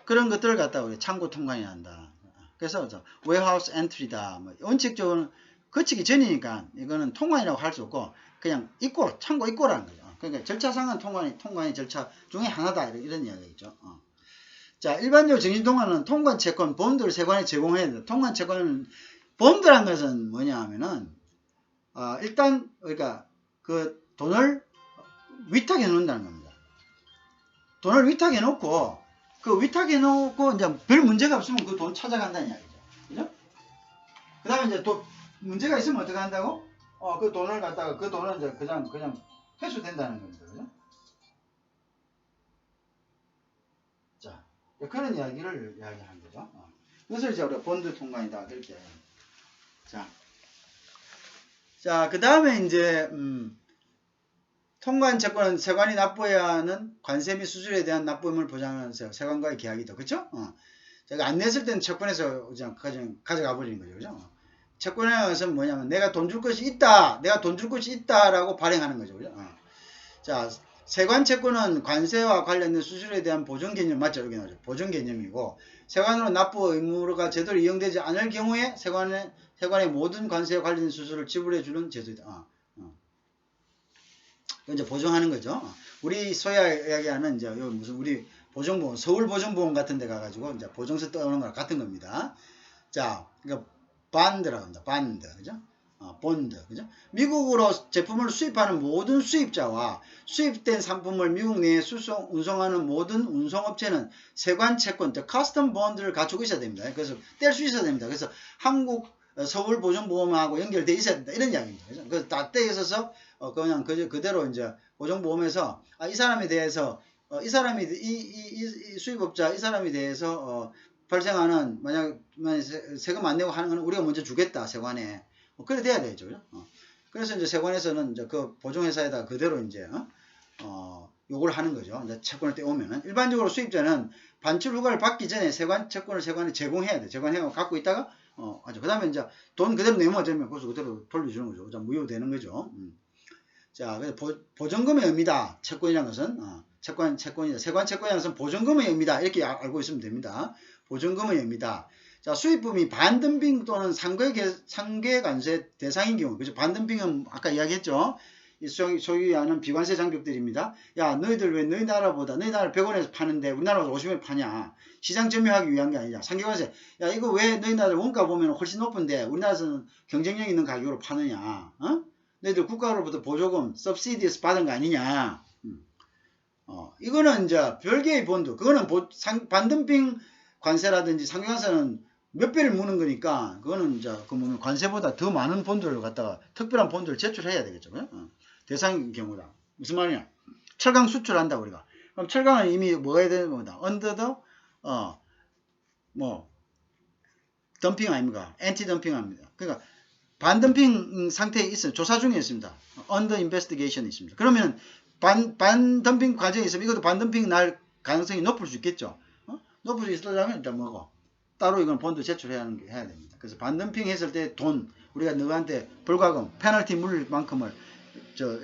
Speaker 1: 그런 것들을 갖다가 우리 창고 통관이 한다. 그래서 warehouse entry다. 뭐 원칙적으로는 거치기 전이니까 이거는 통관이라고 할 수 없고 그냥 입고 창고 입고라는 거죠. 그러니까 절차상은 통관이 절차 중에 하나다 이런 이야기죠. 자, 일반적으로 정신통관은 통관 채권, 본드를 세관에 제공해야 된다. 통관 채권은 본드란 것은 뭐냐 하면은 일단 그러니까 그 돈을 위탁해 놓는다는 겁니다. 돈을 위탁해 놓고 그 위탁해 놓고 이제 별 문제가 없으면 그 돈 찾아간다는 이야기죠. 그죠? 그 다음에 이제 또 문제가 있으면 어떻게 한다고? 그 돈을 갖다가 그 돈은 이제 그냥 회수된다는 겁니다. 그죠? 자, 그런 이야기를 이야기하는 거죠. 그래서 이제 우리가 본드 통관이다. 이렇게. 자, 그 다음에 이제, 통관 채권은 세관이 납부해야 하는 관세 및 수수료에 대한 납부임을 보장하는 세관과의 계약이다. 그쵸? 제가 안 냈을 때는 채권에서 그냥 가져가 버리는 거죠. 그죠? 채권에서는 뭐냐면 내가 돈 줄 것이 있다. 내가 돈 줄 것이 있다라고 발행하는 거죠. 그죠? 자, 세관 채권은 관세와 관련된 수수료에 대한 보전 개념 맞죠? 여기 나오죠. 보전 개념이고 세관으로 납부 의무가 제대로 이용되지 않을 경우에 세관의 모든 관세와 관련된 수수료를 지불해 주는 제도이다. 이제 보정하는 거죠. 우리 소위 이야기하는 이제 무슨 우리 보정보험, 서울 보정보험 같은 데 가가지고 이제 보정서 떠오는 거랑 같은 겁니다. 자, 그러니까 반드라고 합니다. 반드, 그죠? 본드, 그죠? 미국으로 제품을 수입하는 모든 수입자와 수입된 상품을 미국 내에 운송하는 모든 운송업체는 세관 채권, 커스텀 본드를 갖추고 있어야 됩니다. 그래서 뗄 수 있어야 됩니다. 그래서 한국 서울 보정보험하고 연결돼 있어야 된다. 이런 이야기입니다. 그래서 다 떼어 있어서 그냥 그대로 이제 보정보험에서 이 사람에 대해서 이 사람이 이 수입업자 이 사람에 대해서 발생하는 만약 세금 안 내고 하는 건 우리가 먼저 주겠다 세관에 그래 돼야 되죠. 그래서 이제 세관에서는 이제 그 보정회사에다 그대로 이제 요걸 하는 거죠. 이제 채권을 떼오면은 일반적으로 수입자는 반출 후과를 받기 전에 세관 채권을 세관에 제공해야 돼. 제공해서 갖고 있다가 하죠. 그 다음에 이제 돈 그대로 내면 되면 그것을 그대로 돌려주는 거죠. 무효되는 거죠. 자, 그래서 보증금의 의미다. 채권이라는 것은 채권이다. 세관 채권이라는 것은 보증금의 의미다. 이렇게 알고 있으면 됩니다. 보증금의 의미다. 자, 수입품이 반덤핑 또는 상계 관세 대상인 경우, 그죠? 반덤핑은 아까 이야기했죠. 이 소위 하는 비관세 장벽들입니다. 야, 너희들 왜 너희 나라보다 너희 나라 100원에서 파는데 우리나라보다 50원에 파냐? 시장 점유하기 위한 게 아니냐? 상계관세. 야, 이거 왜 너희 나라 원가 보면 훨씬 높은데 우리나라에서는 경쟁력 있는 가격으로 파느냐? 너희들 국가로부터 보조금, subsidies 받은 거 아니냐? 이거는 이제 별개의 본드. 그거는 반덤핑 관세라든지 상계관세는 몇 배를 무는 거니까 그거는 이제 그 관세보다 더 많은 본드를 갖다가 특별한 본드를 제출해야 되겠죠. 대상인 경우다. 무슨 말이냐? 철강 수출한다 우리가. 그럼 철강은 이미 뭐가 해야 되는 겁니다. 언더더 덤핑 아닙니까? 엔티 덤핑합니다. 그러니까 반덤핑 상태에 있어요. 조사 중에 있습니다. 언더 인베스티게이션이 있습니다. 그러면 반덤핑 과정에 있으면 이것도 반덤핑 날 가능성이 높을 수 있겠죠. 높을 수 있으려면 일단 따로 이건 본드 제출해야 해야 됩니다. 그래서 반덤핑 했을 때 돈 우리가 너한테 불과금 페널티 물릴 만큼을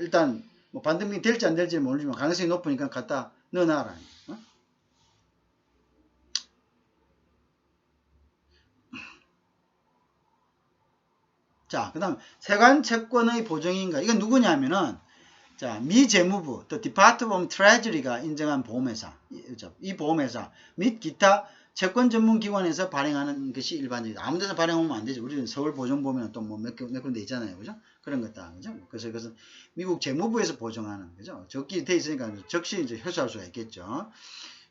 Speaker 1: 일단 뭐 반덤핑 될지 안 될지 모르지만 가능성이 높으니까 갖다 넣어놔라. 자, 그 다음 세관 채권의 보증인가. 이건 누구냐면은 자, 미 재무부, 또 Department of Treasury가 인정한 보험회사, 이 보험회사 및 기타 채권 전문 기관에서 발행하는 것이 일반적이다. 아무 데서 발행하면 안 되죠. 우리는 서울 보증보면 또 뭐 몇 군데 있잖아요. 그죠? 그런 것다. 그죠? 그래서 그것은 미국 재무부에서 보증하는, 그죠? 적기 돼 있으니까 적시 이제 효수할 수가 있겠죠.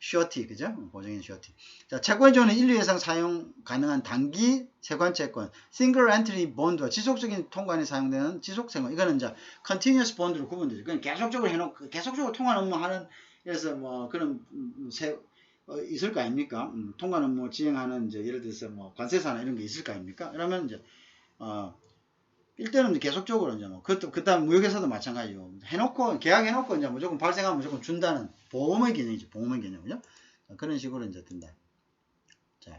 Speaker 1: 슈어티, 그죠? 보증인 슈어티. 자, 채권조는 1, 2 이상 사용 가능한 단기 세관 채권, 싱글 엔트리 본드와 지속적인 통관에 사용되는 지속세관. 이거는 이제 컨티뉴어스 본드로 구분되죠. 그건 계속적으로 해놓고, 계속적으로 통관 업무 하는, 그래서 뭐 그런, 있을 거 아닙니까? 통관 업무 진행하는, 이제 예를 들어서 뭐 관세사나 이런 게 있을 거 아닙니까? 그러면 이제, 일단은 계속적으로 이제 뭐, 그 다음 무역회사도 마찬가지고, 해놓고, 계약해놓고 이제 무조건 발생하면 무조건 준다는 보험의 개념이죠. 보험의 개념. 그죠? 그런 식으로 이제 든다. 자.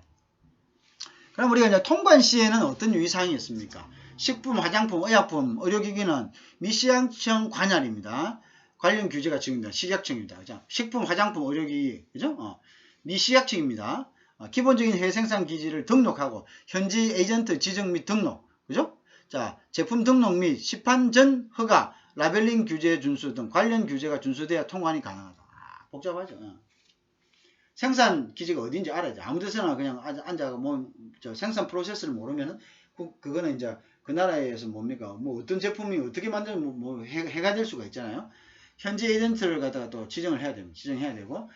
Speaker 1: 그럼 우리가 이제 통관 시에는 어떤 유의사항이 있습니까? 식품, 화장품, 의약품, 의료기기는 미시약청 관할입니다. 관련 규제가 적용된다. 식약청입니다. 그죠? 식품, 화장품, 의료기기. 그죠? 미시약청입니다. 기본적인 해외 생산 기지를 등록하고, 현지 에이전트 지정 및 등록. 그죠? 자, 제품 등록 및 시판 전 허가, 라벨링 규제 준수 등 관련 규제가 준수돼야 통관이 가능하다. 복잡하죠. 생산 기지가 어딘지 알아야지. 아무 데서나 그냥 앉아가 생산 프로세스를 모르면은 그거는 이제 그 나라에서 뭡니까? 뭐 어떤 제품이 어떻게 만들면 뭐 해가 될 수가 있잖아요. 현지 에이전트를 갖다가 또 지정을 해야 됩니다. 지정해야 되고,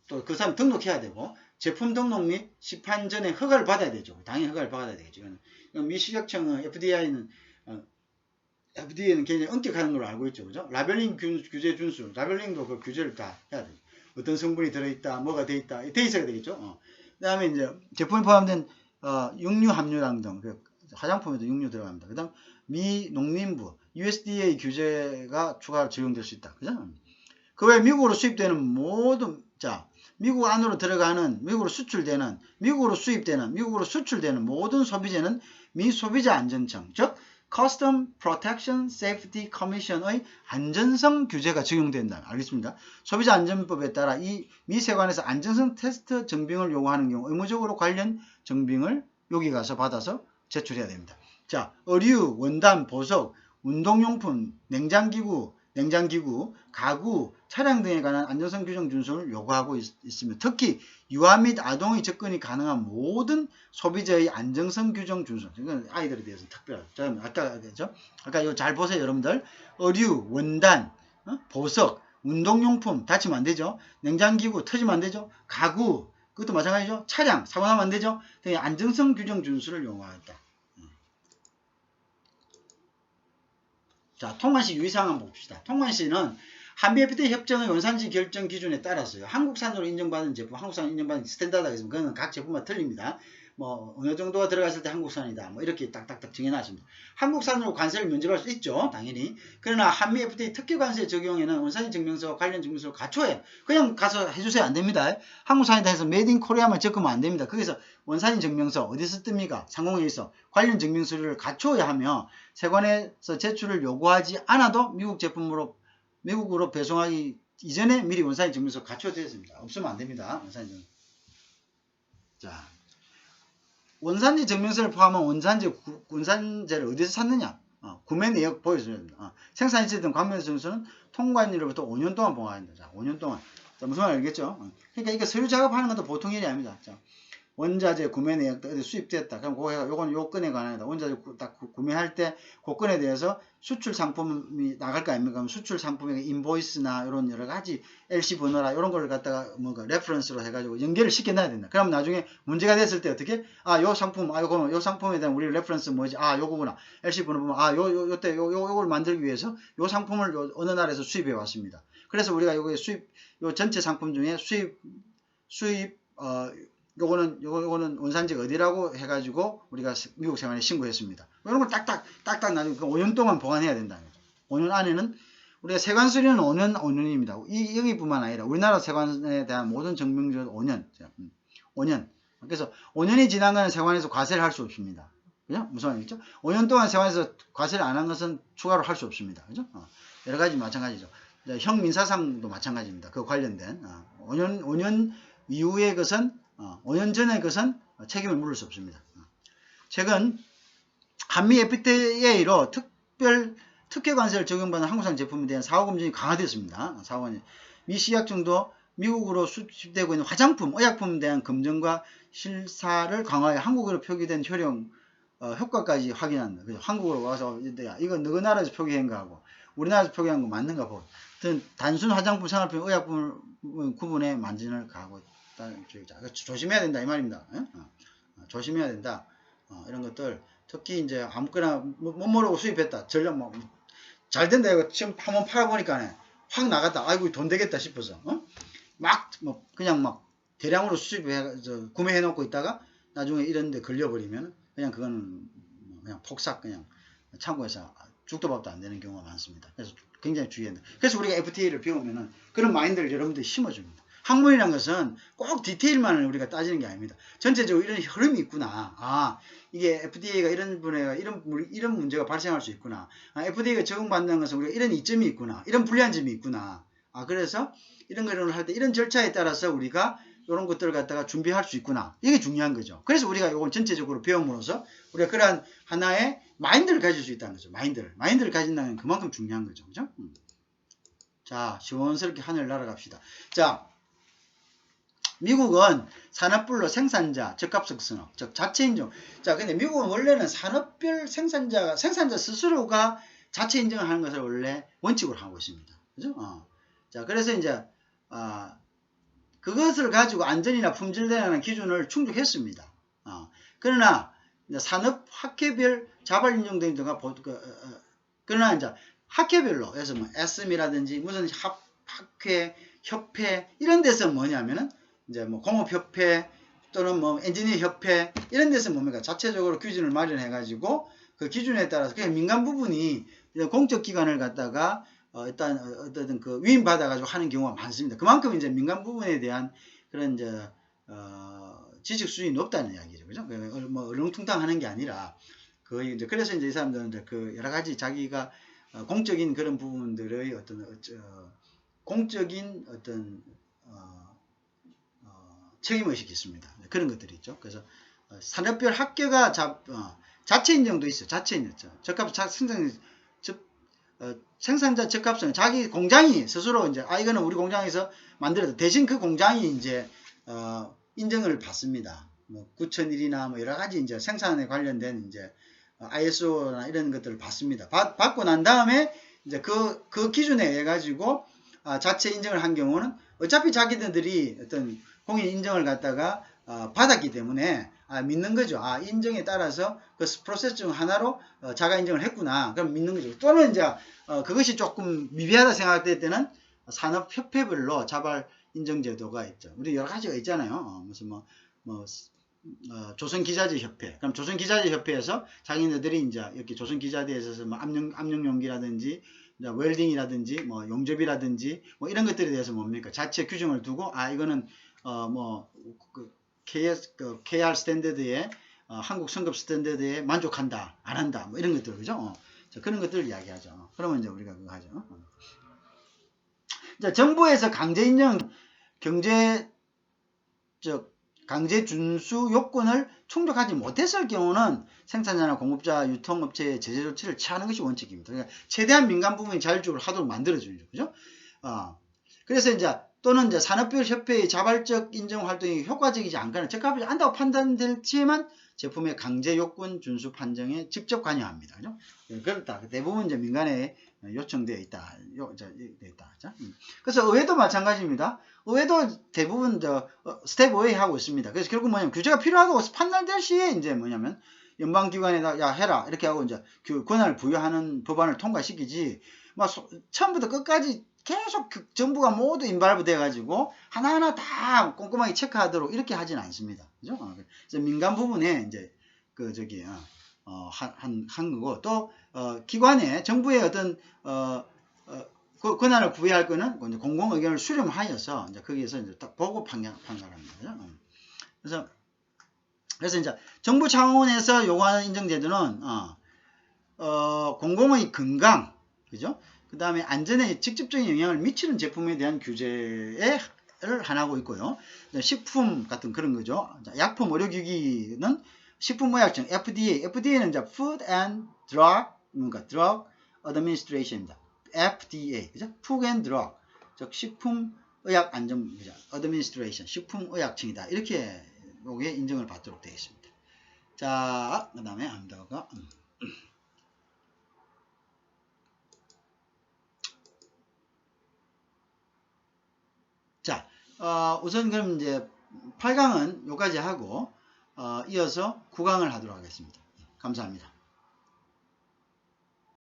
Speaker 1: 또 그 사람 등록해야 되고, 제품 등록 및 시판 전에 허가를 받아야 되죠. 당연히 허가를 받아야 되겠죠. 미식약청은 FDA는 굉장히 엄격한 걸로 알고 있죠. 그죠? 라벨링 규제 준수, 라벨링도 그 규제를 다 해야 돼요. 어떤 성분이 들어있다, 뭐가 돼 있다, 돼 있어야 되겠죠. 그 다음에 이제 제품에 포함된 육류 함유량 등, 화장품에도 육류 들어갑니다. 그 다음 미 농림부, USDA 규제가 추가로 적용될 수 있다. 그죠? 그 외에 미국으로 수입되는 모든, 미국 안으로 들어가는, 미국으로 수출되는, 미국으로 수입되는, 미국으로 수출되는 모든 소비재는 미 소비자 안전청, 즉 Custom Protection Safety Commission의 안전성 규제가 적용된다. 알겠습니다. 소비자 안전법에 따라 이 미세관에서 안전성 테스트 증빙을 요구하는 경우 의무적으로 관련 증빙을 여기 가서 받아서 제출해야 됩니다. 자, 의류, 원단, 보석, 운동용품, 냉장기구, 가구, 차량 등에 관한 안전성 규정 준수를 요구하고 있으며 특히 유아 및 아동의 접근이 가능한 모든 소비자의 안전성 규정 준수. 이건 아이들에 대해서 특별하죠. 아까 이거 잘 보세요, 여러분들. 의류, 원단, 보석, 운동용품 다치면 안 되죠. 냉장기구 터지면 안 되죠. 가구, 그것도 마찬가지죠. 차량 사고 나면 안 되죠. 등의 안전성 규정 준수를 요구하였다. 자, 통관시 유의사항 한번 봅시다. 통관시는 한미 FTA 협정의 원산지 결정 기준에 따라서요. 한국산으로 인정받은 제품, 한국산 인정받은 스탠다드가 있으면 그거는 각 제품마다 틀립니다. 뭐 어느 정도가 들어갔을 때 한국산이다. 뭐 이렇게 딱딱딱 정해놨습니다. 한국산으로 관세를 면제할 수 있죠. 당연히. 그러나 한미 FTA 특별 관세 적용에는 원산지 증명서와 관련 증명서를 갖춰야 그냥 가서 해주세요. 안 됩니다. 한국산이다 해서 메이드 인 코리아만 적으면 안 됩니다. 거기서 원산지 증명서 어디서 뜹니까? 상공회의서 관련 증명서를 갖춰야 하며 세관에서 제출을 요구하지 않아도 미국으로 배송하기 이전에 미리 원산지 증명서 갖춰야 되습니다. 없으면 안 됩니다. 원산지 증명서. 자. 원산지 증명서를 포함한 원산지를 어디서 샀느냐? 구매 내역 보여줘야 됩니다. 생산일치 등 관련 증명서는 통관일로부터 5년 동안 보관해야 됩니다. 자, 5년 동안. 자, 무슨 말 알겠죠? 그러니까 이거 서류 작업하는 것도 보통 일이 아닙니다. 자, 원자재 구매 내역 어디 수입됐다. 그럼 요거는 요 건에 관하다. 원자재 딱 구매할 때 그 건에 대해서 수출 상품이 나갈 거 아닙니까? 그럼 수출 상품의 인보이스나 이런 여러 가지 LC 번호라 이런 걸 갖다가 뭔가 레퍼런스로 해가지고 연결을 시켜놔야 된다. 그럼 나중에 문제가 됐을 때 어떻게? 요 상품, 요 상품에 대한 우리 레퍼런스 뭐지? 요거구나. LC 번호 보면 요때 요걸 만들기 위해서 요 상품을 어느 나라에서 수입해 왔습니다. 그래서 우리가 요게 요 전체 상품 중에 요거는 원산지가 어디라고 해가지고 우리가 미국 세관에 신고했습니다. 이런 걸 딱딱 나중에 5년 동안 보관해야 된다는 거죠. 5년 안에는 우리가 세관 수리는 5년입니다. 여기뿐만 아니라 우리나라 세관에 대한 모든 증명서도 5년. 그래서 5년이 지난 거는 세관에서 과세를 할 수 없습니다. 그죠? 무슨 말이죠? 5년 동안 세관에서 과세를 안 한 것은 추가로 할 수 없습니다. 그죠? 여러 가지 마찬가지죠. 형민사상도 마찬가지입니다. 그 관련된 5년 이후의 것은 5년 전의 것은 책임을 물을 수 없습니다. 최근 한미 FTA로 특혜 관세를 적용받는 한국산 제품에 대한 사후 검증이 강화됐습니다. 미 시약청도 미국으로 수입되고 있는 화장품, 의약품에 대한 검증과 실사를 강화해 한국어로 표기된 효과까지 확인한다. 그래서 한국으로 와서 이거 너희 나라에서 표기한 거하고 우리나라에서 표기한 거 맞는가 보고 단순 화장품, 산업품, 의약품 구분에 만진을 가하고 있다는 주의자. 조심해야 된다 이 말입니다. 조심해야 된다. 이런 것들 특히 이제 아무거나 못 모르고 수입했다. 전략 잘 된다 이거 지금 한번 팔아보니까 확 나갔다. 아이고 돈 되겠다 싶어서 그냥 대량으로 구매해 놓고 있다가 나중에 이런 데 걸려버리면 그냥 그거는 그냥 폭삭 그냥 창고에서 죽도 밥도 안 되는 경우가 많습니다. 그래서 굉장히 주의해야 된다. 그래서 우리가 FTA를 배우면은 그런 마인드를 여러분들이 심어줍니다. 학문이란 것은 꼭 디테일만을 우리가 따지는 게 아닙니다. 전체적으로 이런 흐름이 있구나. 이게 FTA가 이런 분야가 이런 문제가 발생할 수 있구나. FTA가 적용받는 것은 우리가 이런 이점이 있구나. 이런 불리한 점이 있구나. 그래서 이런 거를 할 때 이런 절차에 따라서 우리가 이런 것들을 갖다가 준비할 수 있구나. 이게 중요한 거죠. 그래서 우리가 이걸 전체적으로 배움으로써 우리가 그러한 하나의 마인드를 가질 수 있다는 거죠. 마인드를 가진다는 게 그만큼 중요한 거죠. 그죠? 자, 시원스럽게 하늘 날아갑시다. 자, 미국은 산업별로 생산자, 적합성 선언, 즉 자체 인정. 자, 근데 미국은 원래는 산업별 생산자 스스로가 자체 인정을 하는 것을 원래 원칙으로 하고 있습니다. 그죠? 자, 그래서 이제 그것을 가지고 안전이나 품질 대응하는 기준을 충족했습니다. 그러나 산업 학회별 자발 인정 등과 그러나 이제 학회별로 그래서 SM이라든지 무슨 학회, 협회 이런 데서 뭐냐면은 이제 공업협회 또는 엔지니어협회 이런 데서 뭡니까 자체적으로 규준을 마련해 가지고 그 기준에 따라서 그냥 민간 부분이 공적 기관을 갖다가 일단 어떤 그 위임 받아 가지고 하는 경우가 많습니다. 그만큼 이제 민간 부분에 대한 그런 이제 지식 수준이 높다는 이야기죠. 그죠? 얼렁뚱땅 하는 게 아니라 거의 이제 그래서 이제 이 사람들은 이제 그 여러 가지 자기가 공적인 그런 부분들의 어떤 공적인 어떤 책임의식이 있습니다. 그런 것들이 있죠. 그래서 산업별 학계가 자체 인정도 있어요. 자체 인정. 생산자 적합성. 자기 공장이 스스로 이제 이거는 우리 공장에서 만들어도 대신 그 공장이 이제 인정을 받습니다. 9001이나 여러 가지 이제 생산에 관련된 이제 ISO나 이런 것들을 받습니다. 받고 난 다음에 이제 그 기준에 의해 가지고 자체 인정을 한 경우는 어차피 자기들이 어떤 공인 인정을 갖다가 받았기 때문에 믿는 거죠. 인정에 따라서 그 프로세스 중 하나로 자가 인정을 했구나. 그럼 믿는 거죠. 또는 이제 그것이 조금 미비하다 생각될 때는 산업협회별로 자발 인정 제도가 있죠. 우리 여러 가지가 있잖아요. 무슨 조선기자재협회. 그럼 조선기자재협회에서 자기네들이 이제 이렇게 조선기자재에 있어서 압력용기라든지 웰딩이라든지 용접이라든지 이런 것들에 대해서 뭡니까 자체 규정을 두고 이거는 KR 스탠더드에 한국 성급 스탠더드에 만족한다 안 한다 이런 것들 그죠? 자, 그런 것들을 이야기하죠. 그러면 이제 우리가 그거 하죠. 자, 정부에서 강제 인정 강제 준수 요건을 충족하지 못했을 경우는 생산자나 공급자, 유통업체의 제재 조치를 취하는 것이 원칙입니다. 그러니까 최대한 민간 부문이 자율적으로 하도록 만들어주죠. 그죠? 그래서 이제 또는 이제 산업별 협회의 자발적 인정 활동이 효과적이지 않거나 적합하지 않다고 판단될지만 제품의 강제 요건 준수 판정에 직접 관여합니다. 그죠? 그렇다. 대부분 이제 민간에 요청되어 있다. 그래서 의회도 마찬가지입니다. 의회도 대부분 스텝 웨이 하고 있습니다. 그래서 결국 뭐냐면 규제가 필요하다고 판단될 시에 이제 뭐냐면 연방기관에다 해라 이렇게 하고 이제 권한을 부여하는 법안을 통과시키지 처음부터 끝까지 계속 정부가 모두 인발브 돼가지고 하나하나 다 꼼꼼하게 체크하도록 이렇게 하진 않습니다. 그죠? 그래서 민간 부분에 이제 한 거고 또 기관에 정부의 어떤 권한을 부여할 거는 공공 의견을 수렴하여서 이제 거기에서 이제 딱 보고 판단합니다. 그래서 이제 정부 차원에서 요구하는 인정제도는 공공의 건강, 그죠? 그 다음에 안전에 직접적인 영향을 미치는 제품에 대한 규제를 하나고 있고요. 식품 같은 그런 거죠. 약품 의료기기는 식품의약청 FDA는 이제 Food and Drug, 그러니까 Drug Administration입니다. FDA, 그죠? Food and Drug, 즉 식품의약안전 Administration, 식품의약청이다. 이렇게 요게 인정을 받도록 되어 있습니다. 자, 그 다음에 암더가 자, 우선 그럼 이제 8강은 여기까지 하고 이어서 9강을 하도록 하겠습니다. 감사합니다.